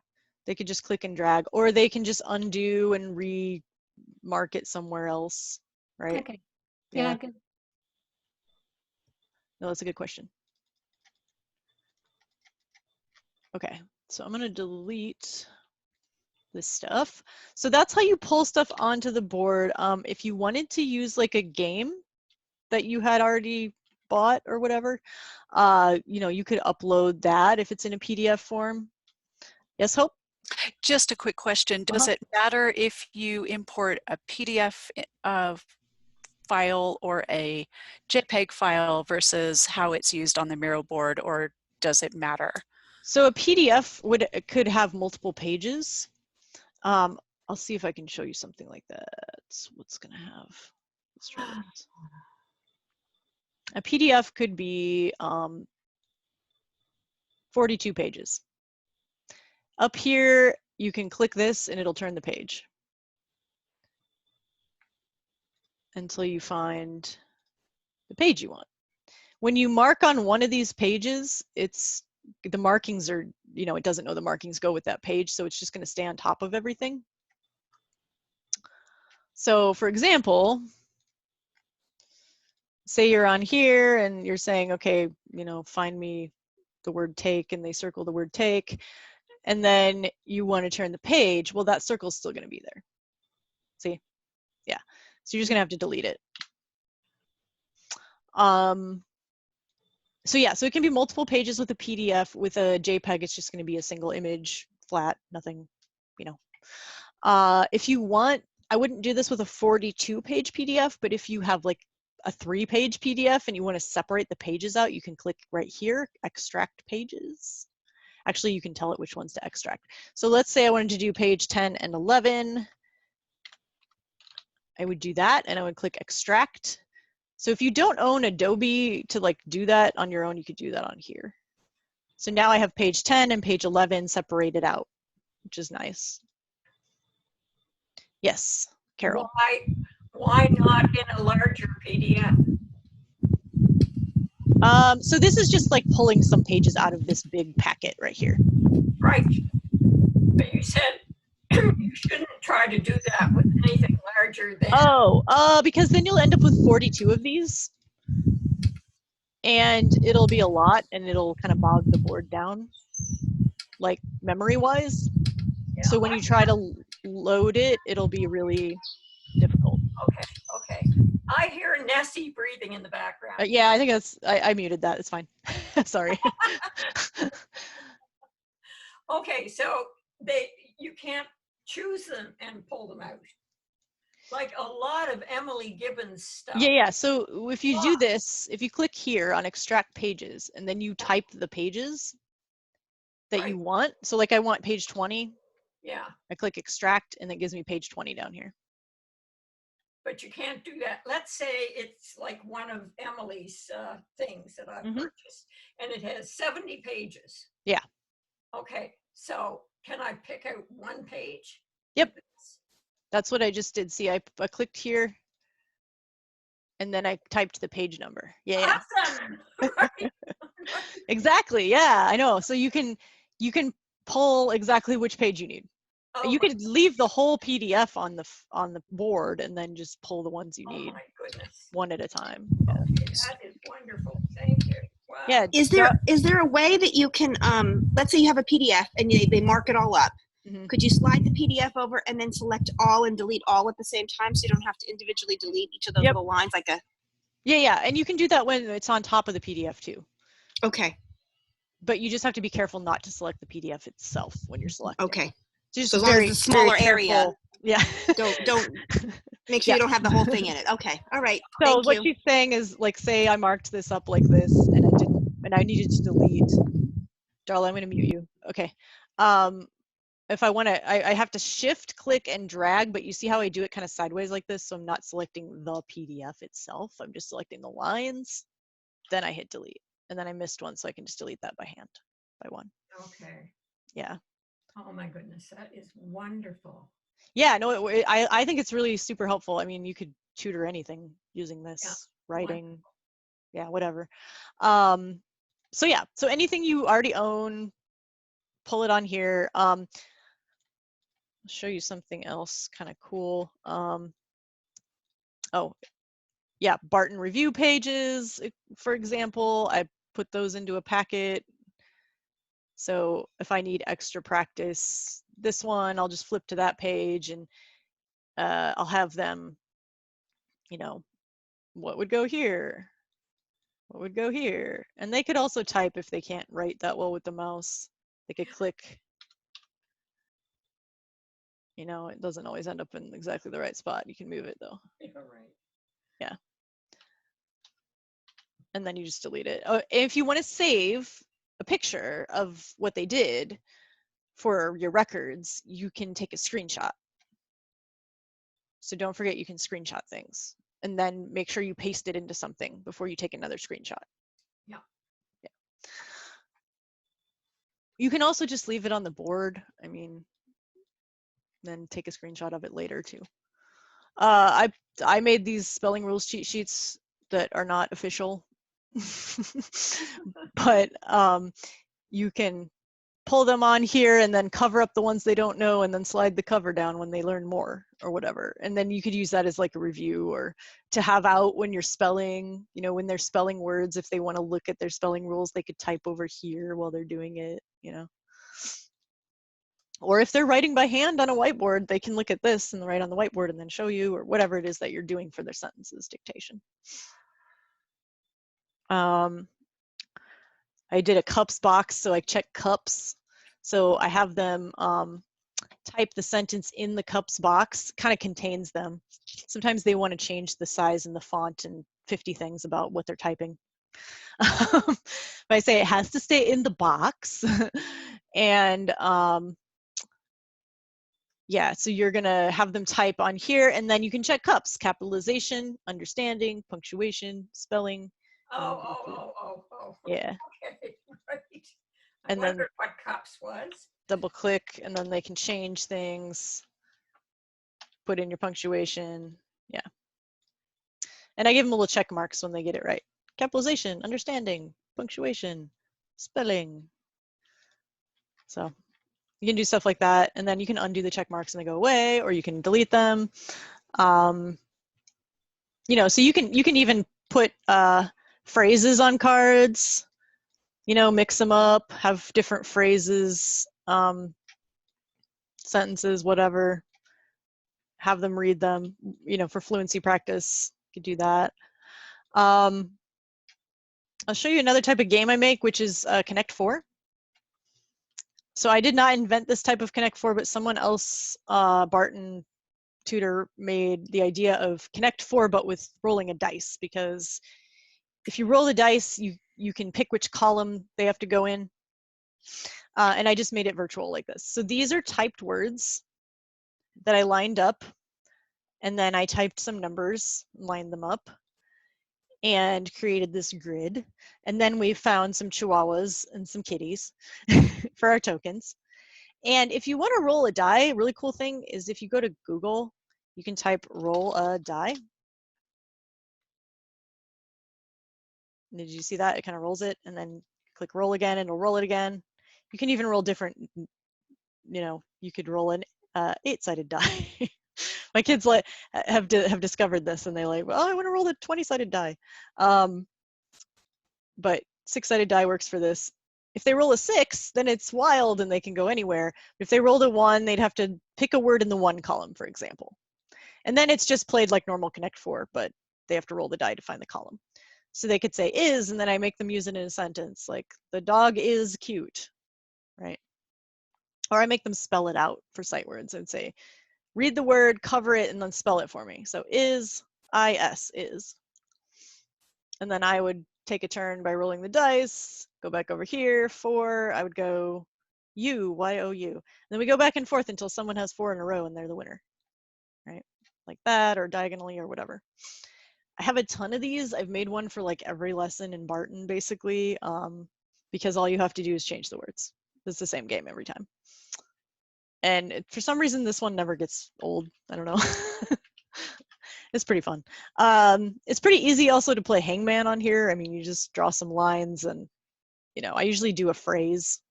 They could just click and drag, or they can just undo and remark it somewhere else, right? Okay. Yeah, good. No, that's a good question. Okay, so I'm going to delete this stuff. So that's how you pull stuff onto the board. If you wanted to use like a game that you had already bought or whatever, you know, you could upload that if it's in a PDF form. Yes, Hope? Just a quick question. Does it matter if you import a PDF file or a JPEG file versus how it's used on the Miro board, or does it matter? So a PDF could have multiple pages. I'll see if I can show you something like that. What's gonna have? Let's try that. A PDF could be 42 pages. Up here, you can click this and it'll turn the page until you find the page you want. When you mark on one of these pages, the markings are, you know, it doesn't know the markings go with that page, so it's just going to stay on top of everything. So for example, say you're on here and you're saying, okay, you know, find me the word take, and they circle the word take, and then you want to turn the page, well, that circle's still going to be there. See? Yeah. So you're just going to have to delete it. So yeah, so it can be multiple pages with a PDF. With a JPEG, it's just going to be a single image, flat, nothing, you know. If you want, I wouldn't do this with a 42-page PDF, but if you have like a 3-page PDF and you want to separate the pages out, you can click right here, extract pages. Actually, you can tell it which ones to extract. So let's say I wanted to do page 10 and 11. I would do that, and I would click extract. So if you don't own Adobe to like do that on your own, you could do that on here. So now I have page 10 and page 11 separated out, which is nice. Yes, Carol. Why not in a larger PDF? So this is just like pulling some pages out of this big packet right here. Right. But you said you shouldn't try to do that with anything larger than. Oh, because then you'll end up with 42 of these. And it'll be a lot, and it'll kind of bog the board down, like memory-wise. Yeah, so when you try to load it, it'll be really difficult. Okay. I hear Nessie breathing in the background. Yeah, I think that's, I muted that. It's fine. Sorry. Okay, so you can't choose them and pull them out. Like a lot of Emily Gibbons stuff. Yeah. So if you do this, if you click here on extract pages, and then you type the pages that you want. So like I want page 20. Yeah. I click extract, and it gives me page 20 down here. But you can't do that. Let's say it's like one of Emily's things that I've purchased, and it has 70 pages. Yeah. Okay, so can I pick out one page? Yep. That's what I just did. See, I clicked here, and then I typed the page number. Yeah. Awesome. Right. Exactly. Yeah, I know. So you can pull exactly which page you need. Oh, you could leave the whole PDF on the board, and then just pull the ones you need. Oh my goodness. One at a time. Okay, that is wonderful. Thank you. Wow. Yeah. Is there a way that you can, let's say you have a PDF and they mark it all up. Could you slide the PDF over and then select all and delete all at the same time, so you don't have to individually delete each of those little lines like a? Yeah, and you can do that when it's on top of the PDF too. Okay. But you just have to be careful not to select the PDF itself when you're selecting. Okay. Just so as long as it's a smaller area. Yeah. Don't make sure you don't have the whole thing in it. Okay. All right. So Thank what you. she's saying is, like, say I marked this up like this, and I needed to delete. Darla, I'm going to mute you. Okay. If I want to, I have to shift, click, and drag, but you see how I do it kind of sideways like this, so I'm not selecting the PDF itself. I'm just selecting the lines. Then I hit delete, and then I missed one, so I can just delete that by hand, by one. Okay. Yeah. Oh my goodness, that is wonderful. Yeah, no, I think it's really super helpful. I mean, you could tutor anything using this, writing, wonderful. Yeah, whatever. So yeah, so anything you already own, pull it on here. I'll show you something else kind of cool. Oh, yeah, Barton review pages, for example, I put those into a packet. So if I need extra practice, this one, I'll just flip to that page, and I'll have them, you know, what would go here? What would go here? And they could also type if they can't write that well with the mouse. They could click. You know, it doesn't always end up in exactly the right spot. You can move it though. Yeah, right. Yeah. And then you just delete it. Oh, if you want to save a picture of what they did for your records, you can take a screenshot. So don't forget you can screenshot things, and then make sure you paste it into something before you take another screenshot. Yeah. Yeah. You can also just leave it on the board. I mean, then take a screenshot of it later too. I made these spelling rules cheat sheets that are not official, but you can pull them on here and then cover up the ones they don't know, and then slide the cover down when they learn more or whatever. And then you could use that as like a review, or to have out when you're spelling, you know, when they're spelling words, if they want to look at their spelling rules, they could type over here while they're doing it, you know. Or if they're writing by hand on a whiteboard, they can look at this and write on the whiteboard and then show you, or whatever it is that you're doing for their sentences dictation. I did a cups box, so I checked cups. So I have them type the sentence in the cups box, kind of contains them. Sometimes they want to change the size and the font and 50 things about what they're typing. But I say it has to stay in the box. And Yeah, so you're gonna have them type on here, and then you can check cups, capitalization, understanding, punctuation, spelling. Oh. Yeah. Okay, right. I And then wondered what cups was. double click, and then they can change things, put in your punctuation. Yeah. And I give them little check marks when they get it right. Capitalization, understanding, punctuation, spelling. So you can do stuff like that, and then you can undo the check marks and they go away, or you can delete them. You know, so you can even put phrases on cards, you know, mix them up, have different phrases, sentences, whatever, have them read them, you know, for fluency practice. You could do that. I'll show you another type of game I make, which is Connect 4. So I did not invent this type of Connect 4, but someone else, Barton Tutor, made the idea of Connect 4, but with rolling a dice, because if you roll the dice, you can pick which column they have to go in. And I just made it virtual like this. So these are typed words that I lined up, and then I typed some numbers, lined them up, and created this grid. And then we found some chihuahuas and some kitties for our tokens. And if you want to roll a die, a really cool thing is if you go to Google, you can type roll a die. Did you see that? It kind of rolls it, and then click roll again, and it'll roll it again. You can even roll different, you know, you could roll an 8-sided die. My kids have discovered this, and they like, well, I want to roll the 20-sided die. But 6-sided die works for this. If they roll a 6, then it's wild and they can go anywhere. If they rolled a 1, they'd have to pick a word in the 1 column, for example. And then it's just played like normal Connect 4, but they have to roll the die to find the column. So they could say is, and then I make them use it in a sentence, like the dog is cute, right? Or I make them spell it out for sight words and say, read the word, cover it, and then spell it for me. So is, is. And then I would take a turn by rolling the dice, go back over here, 4, I would go U, Y-O-U. And then we go back and forth until someone has 4 in a row and they're the winner, right? Like that, or diagonally, or whatever. I have a ton of these. I've made one for like every lesson in Barton, basically, because all you have to do is change the words. It's the same game every time. And for some reason, this one never gets old. I don't know. It's pretty fun. It's pretty easy also to play hangman on here. I mean, you just draw some lines, and, you know, I usually do a phrase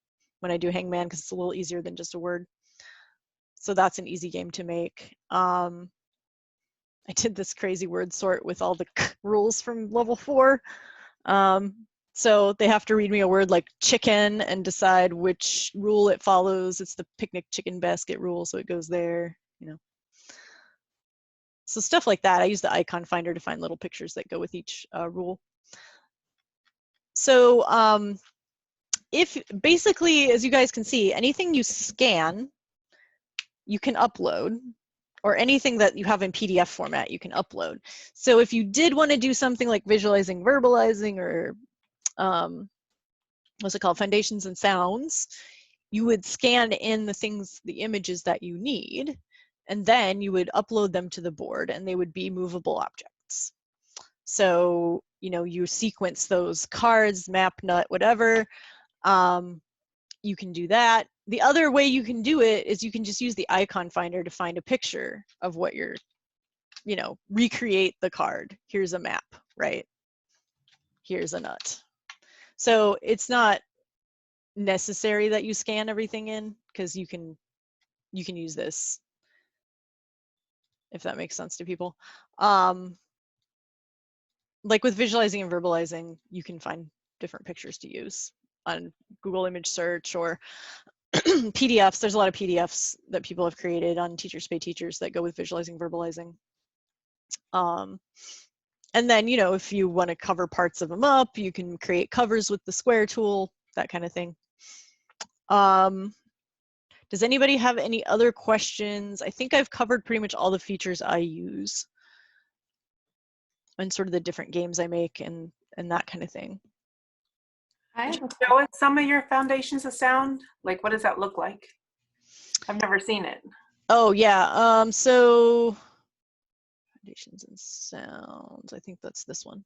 when I do hangman because it's a little easier than just a word. So that's an easy game to make. I did this crazy word sort with all the rules from level 4. So they have to read me a word like chicken and decide which rule it follows. It's the picnic chicken basket rule, so it goes there, you know. So stuff like that. I use the icon finder to find little pictures that go with each rule. So if basically, as you guys can see, anything you scan, you can upload, or anything that you have in PDF format, you can upload. So if you did want to do something like visualizing, verbalizing, or what's it called, foundations and sounds, you would scan in the things, the images that you need, and then you would upload them to the board, and they would be movable objects. So, you know, you sequence those cards, map, nut, whatever. You can do that. The other way you can do it is you can just use the icon finder to find a picture of what you're, you know, recreate the card. Here's a map, right? Here's a nut. So it's not necessary that you scan everything in, because you can use this, if that makes sense to people. Like with visualizing and verbalizing, you can find different pictures to use on Google image search or PDFs. There's a lot of PDFs that people have created on Teachers Pay Teachers that go with visualizing, verbalizing. And then, you know, if you want to cover parts of them up, you can create covers with the square tool, that kind of thing. Does anybody have any other questions? I think I've covered pretty much all the features I use and sort of the different games I make and that kind of thing. Could you show us some of your foundations of sound? Like, what does that look like? I've never seen it. Oh yeah, so foundations and sounds, I think that's this one.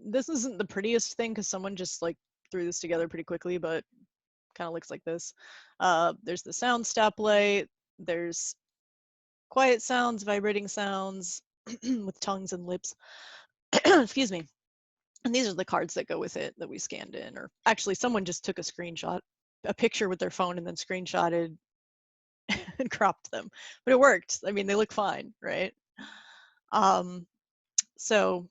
This isn't the prettiest thing because someone just like threw this together pretty quickly, but kind of looks like this. There's the sound stoplight, there's quiet sounds, vibrating sounds with tongues and lips. Excuse me. And these are the cards that go with it that we scanned in, or actually someone just took a screenshot, a picture with their phone and then screenshotted and cropped them, but it worked. I mean, they look fine, right? So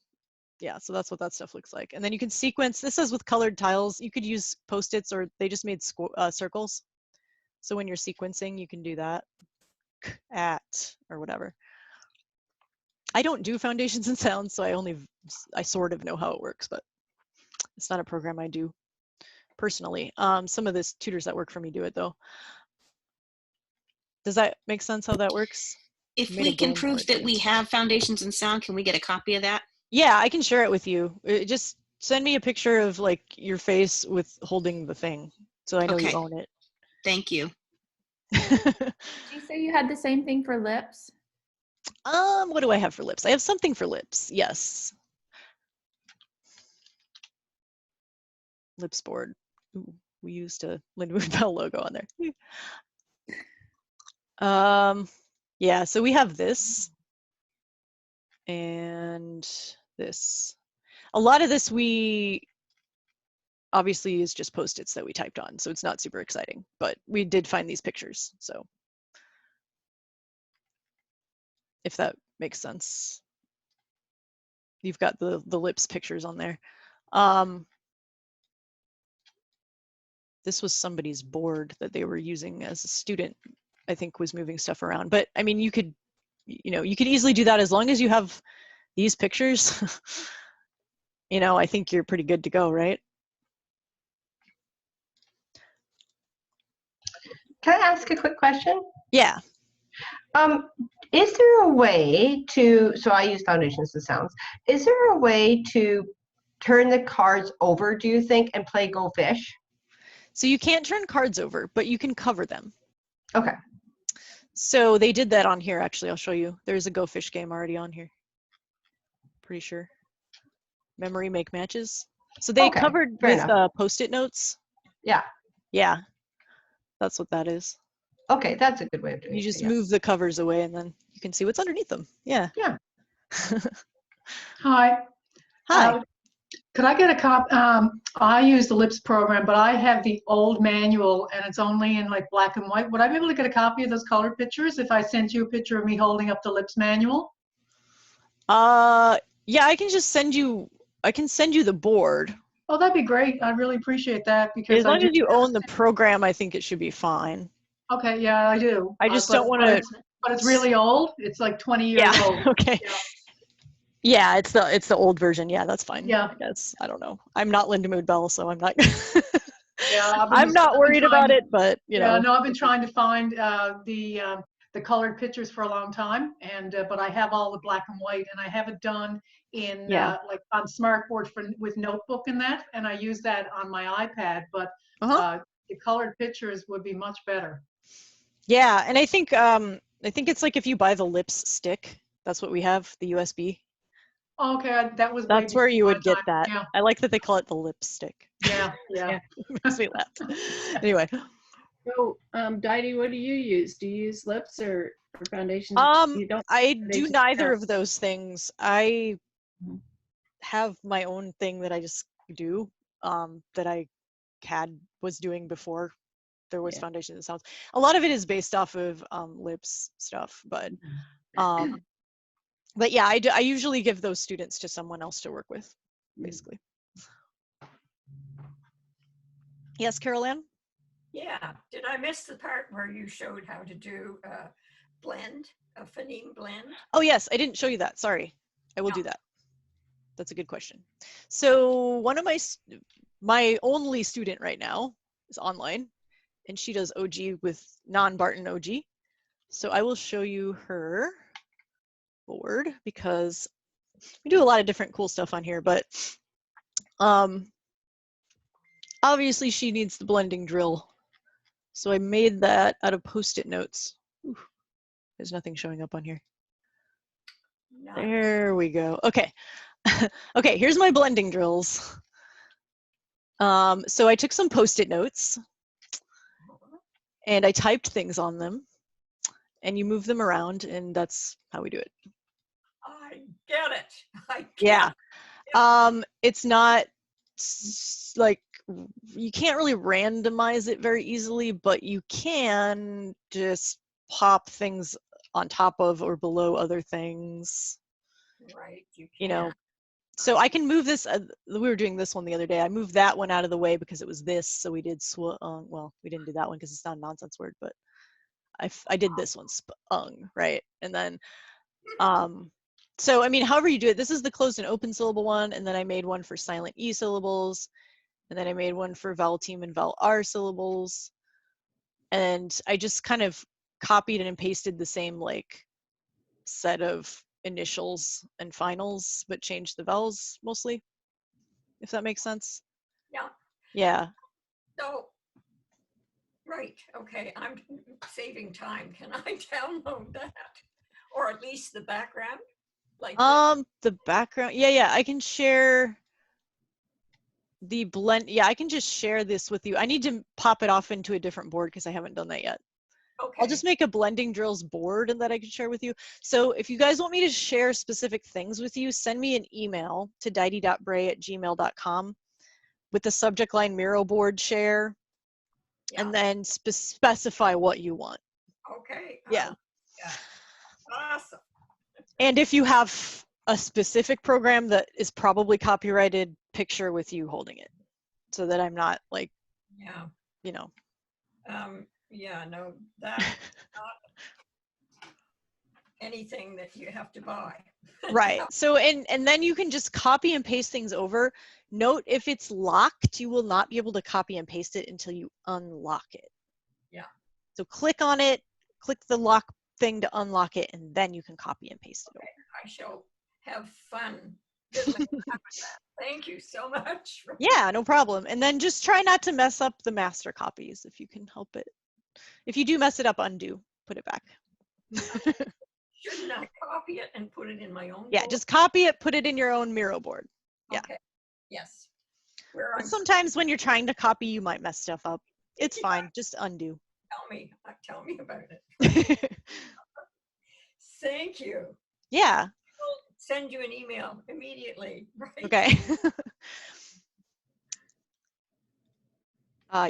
yeah, so that's what that stuff looks like. And then you can sequence, this is with colored tiles. You could use Post-its, or they just made circles. So when you're sequencing, you can do that at or whatever. I don't do foundations and sounds, so I sort of know how it works, but it's not a program I do personally. Some of the tutors that work for me do it though. Does that make sense how that works? If we can prove that we have foundations and sound, can we get a copy of that? Yeah, I can share it with you. Just send me a picture of like your face with holding the thing, so I know you own it. Thank you. Did you say you had the same thing for lips? What do I have for lips? I have something for lips. Yes. Lips board. Ooh, we used a Linwood Bell logo on there. Yeah, so we have this and this. A lot of this we obviously is just Post-its that we typed on, so it's not super exciting, but we did find these pictures, so if that makes sense. You've got the lips pictures on there. This was somebody's board that they were using as a student, I think, was moving stuff around. But I mean, you could easily do that as long as you have these pictures. I think you're pretty good to go, right? Can I ask a quick question? Yeah. Is there a way to, so I use foundations and sounds, is there a way to turn the cards over, do you think, and play Go Fish? So you can't turn cards over, but you can cover them. Okay. So they did that on here, actually. I'll show you. There's a Go Fish game already on here. Pretty sure. Memory Make Matches. So they covered with Post-it notes. Yeah. Yeah. That's what that is. Okay, that's a good way of doing it. You just move the covers away and then you can see what's underneath them. Yeah. Yeah. Hi. Hi. Could I get a copy? I use the LIPS program, but I have the old manual and it's only in like black and white. Would I be able to get a copy of those colored pictures if I sent you a picture of me holding up the LIPS manual? Yeah, I can just send you, the board. Oh, that'd be great. I really appreciate that because as long as you own the program, I think it should be fine. Okay, yeah, I do. I just don't want to. But it's really old. It's like 20 years old. Okay. Yeah, it's the old version. Yeah, that's fine. Yeah. I guess. I don't know. I'm not Linda Mood Bell, so I'm not. Yeah. I'm not worried about it, but Yeah, no, I've been trying to find the colored pictures for a long time, and but I have all the black and white, and I have it done in like on smartboard with notebook and that, and I use that on my iPad. But the colored pictures would be much better. Yeah, and I think it's like if you buy the LIPS stick, that's what we have, the USB. Okay, that was. That's where you would get that. Yeah. I like that they call it the lipstick. Yeah, yeah. Makes me laugh. Anyway. So, Didi, what do you use? Do you use lips or foundation? I do neither of those things. I have my own thing that I just do, that I was doing before there was foundation and sounds. A lot of it is based off of lips stuff, but yeah, I usually give those students to someone else to work with, basically. Yes, Carol Ann? Yeah. Did I miss the part where you showed how to do a blend, a phoneme blend? Oh, yes. I didn't show you that. Sorry. I will do that. That's a good question. So one of my only student right now is online, and she does OG with non-Barton OG. So I will show you her board because we do a lot of different cool stuff on here, but obviously she needs the blending drill So I made that out of Post-it notes. Ooh, there's nothing showing up on here. Nice. There we go. Okay. Okay, here's my blending drills. So I took some Post-it notes and I typed things on them, and you move them around, and that's how we do it. I get it. I get Yeah. it. It's not like, you can't really randomize it very easily, but you can just pop things on top of or below other things. Right, you You can. know, so I can move this. We were doing this one the other day. I moved that one out of the way because it was this. So we did well, we didn't do that one because it's not a nonsense word, but I did this one, spung, right? And then, so I mean, however you do it, this is the closed and open syllable one, and then I made one for silent E syllables, and then I made one for vowel team and vowel R syllables, and I just kind of copied and pasted the same like set of initials and finals, but changed the vowels mostly, if that makes sense. Yeah. Yeah. So, right, okay, I'm saving time. Can I download that? Or at least the background? Like The background, yeah, I can share the blend. Yeah, I can just share this with you. I need to pop it off into a different board because I haven't done that yet. okay. I'll just make a blending drills board and that I can share with you. So if you guys want me to share specific things with you, send me an email to didi.bray@gmail.com with the subject line Miro board share, Yeah. and then specify what you want. Okay. Yeah. Yeah. Awesome. And if you have a specific program that is probably copyrighted, picture with you holding it, so that I'm not like, Yeah. you know. Yeah, no, that's not anything that you have to buy. Right. So, and then you can just copy and paste things over. Note, if it's locked, you will not be able to copy and paste it until you unlock it. Yeah. So click on it, click the lock thing to unlock it, and then you can copy and paste it over. I shall have fun. Thank you so much. Yeah, no problem. And then just try not to mess up the master copies if you can help it. If you do mess it up, undo, put it back. Shouldn't I copy it and put it in my own Yeah, board? just copy it, put it in your own Miro board. Yeah. Okay. Yes. Where But I'm sometimes when you're trying to copy, you might mess stuff up. It's fine. Just undo. Tell me about it. Thank you. Yeah. I'll send you an email immediately. Right? Okay.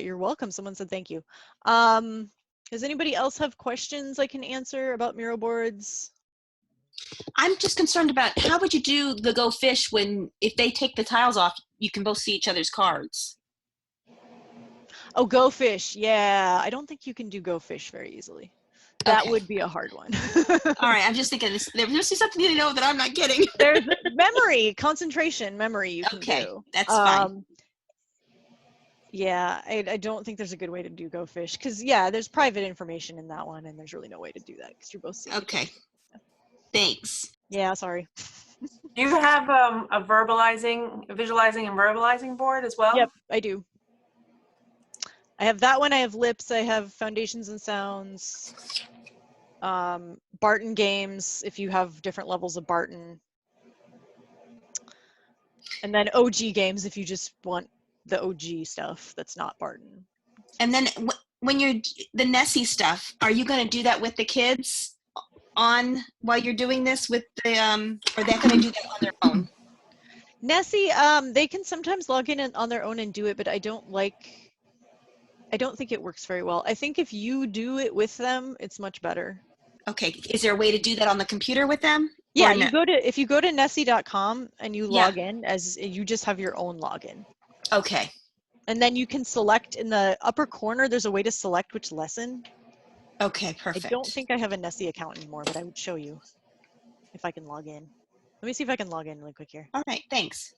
You're welcome. Someone said thank you. Does anybody else have questions I can answer about Miro boards? I'm just concerned about how would you do the Go Fish when, if they take the tiles off, you can both see each other's cards? Oh, Go Fish. Yeah, I don't think you can do Go Fish very easily. That would be a hard one. All right, I'm just thinking there must be something you know that I'm not getting. There's memory, concentration memory you can do. Okay, that's fine. Yeah, I don't think there's a good way to do Go Fish because, yeah, there's private information in that one, and there's really no way to do that because you're both seeing. Okay. Thanks. Yeah, sorry. Do you have a visualizing and verbalizing board as well? Yep, I do. I have that one. I have lips. I have foundations and sounds. Barton games, if you have different levels of Barton. And then OG games if you just want the OG stuff that's not Barton. And then when you're the Nessie stuff, are you going to do that with the kids while you're doing this with the or they're going to do that on their own? Nessie, they can sometimes log in on their own and do it, but I don't think it works very well. I think if you do it with them, it's much better. Okay, is there a way to do that on the computer with them? Yeah, if you go to nessie.com and you log in, as you just have your own login. Okay. And then you can select in the upper corner, there's a way to select which lesson. Okay, perfect. I don't think I have a Nessie account anymore, but I would show you if I can log in. Let me see if I can log in really quick here. All right, thanks.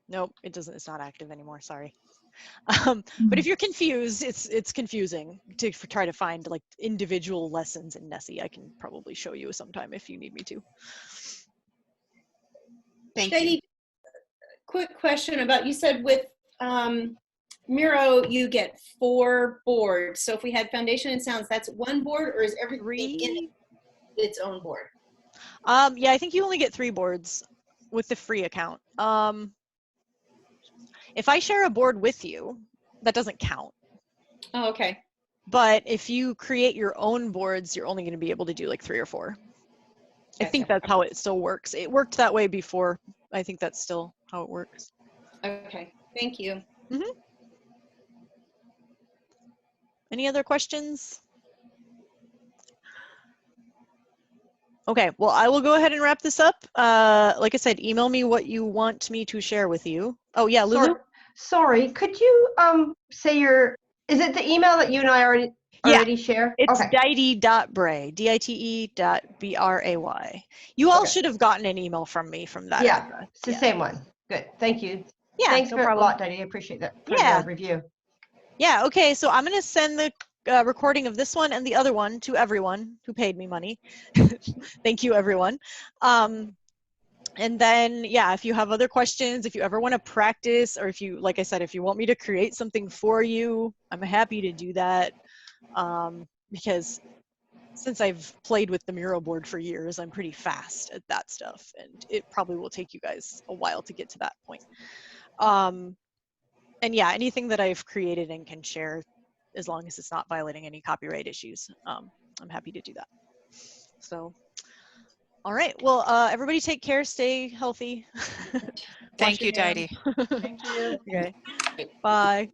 Nope, it doesn't. It's not active anymore. Sorry. But if you're confused, it's confusing to try to find like individual lessons in Nessie. I can probably show you sometime if you need me to. Thank you. quick question about, you said with Miro, you get 4 boards. So if we had foundation and sounds, that's 1 board, or is everything in its own board? Yeah, I think you only get 3 boards with the free account. If I share a board with you, that doesn't count. Oh, okay. But if you create your own boards, you're only going to be able to do like 3 or 4. I think that's how it still works. It worked that way before. I think that's still how it works. Okay, thank you. Mm-hmm. Any other questions? Okay, well, I will go ahead and wrap this up. Like I said, email me what you want me to share with you. Oh yeah, Lulu? Sorry, could you say is it the email that you and I already share? It's okay. dite.bray, DITE.BRAY. You all should have gotten an email from me from that address. It's the same one. Good, thank you. Yeah, thanks no for problem. a lot, Dottie. I appreciate that for the review. Yeah, okay, so I'm gonna send the recording of this one and the other one to everyone who paid me money. Thank you, everyone. And then, yeah, if you have other questions, if you ever want to practice, or if you, like I said, if you want me to create something for you, I'm happy to do that. Because since I've played with the Miro board for years, I'm pretty fast at that stuff, and it probably will take you guys a while to get to that point. And yeah, anything that I've created and can share, as long as it's not violating any copyright issues, I'm happy to do that. So, all right, well, everybody take care, stay healthy. Thank you, Dottie. Thank you. Okay, bye.